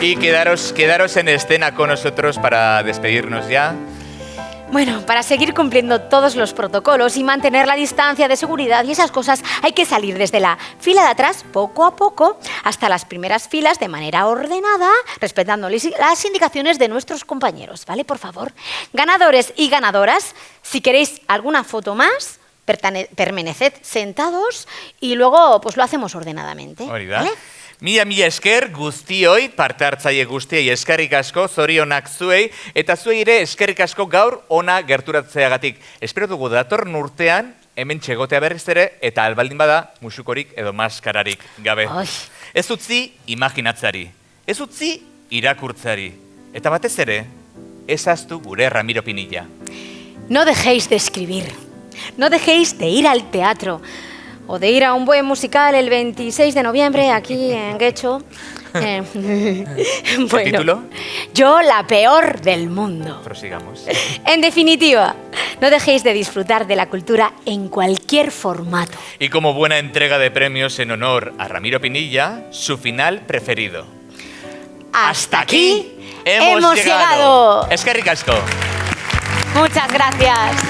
Y quedaros en escena con nosotros para despedirnos ya. Bueno, para seguir cumpliendo todos los protocolos y mantener la distancia de seguridad y esas cosas, hay que salir desde la fila de atrás poco a poco hasta las primeras filas de manera ordenada, respetando las indicaciones de nuestros compañeros, ¿vale? Por favor. Ganadores y ganadoras, si queréis alguna foto más, permaneced sentados y luego pues lo hacemos ordenadamente. ¿Vale? Mila esker guztioi, parte hartzaile guztiei eskerrik asko, zorionak zuei, eta zuei ere eskerrik asko gaur ona gerturatzeagatik. Espero dugu datorren urtean, hemen txegotea berriz ere, eta albaldin bada musukorik edo maskararik gabe. Ez utzi imaginatzari, ez utzi irakurtzari, eta batez ere, ez ahaztu gure Ramiro Pinilla. No dejéis de escribir, no dejéis de ir al teatro, o de ir a un buen musical el 26 de noviembre aquí en Guecho. Bueno, ¿Título? Yo la peor del mundo. Prosigamos. En definitiva, no dejéis de disfrutar de la cultura en cualquier formato. Y como buena entrega de premios en honor a Ramiro Pinilla, su final preferido. Hasta aquí hemos llegado. Eskerrik asko. Muchas gracias.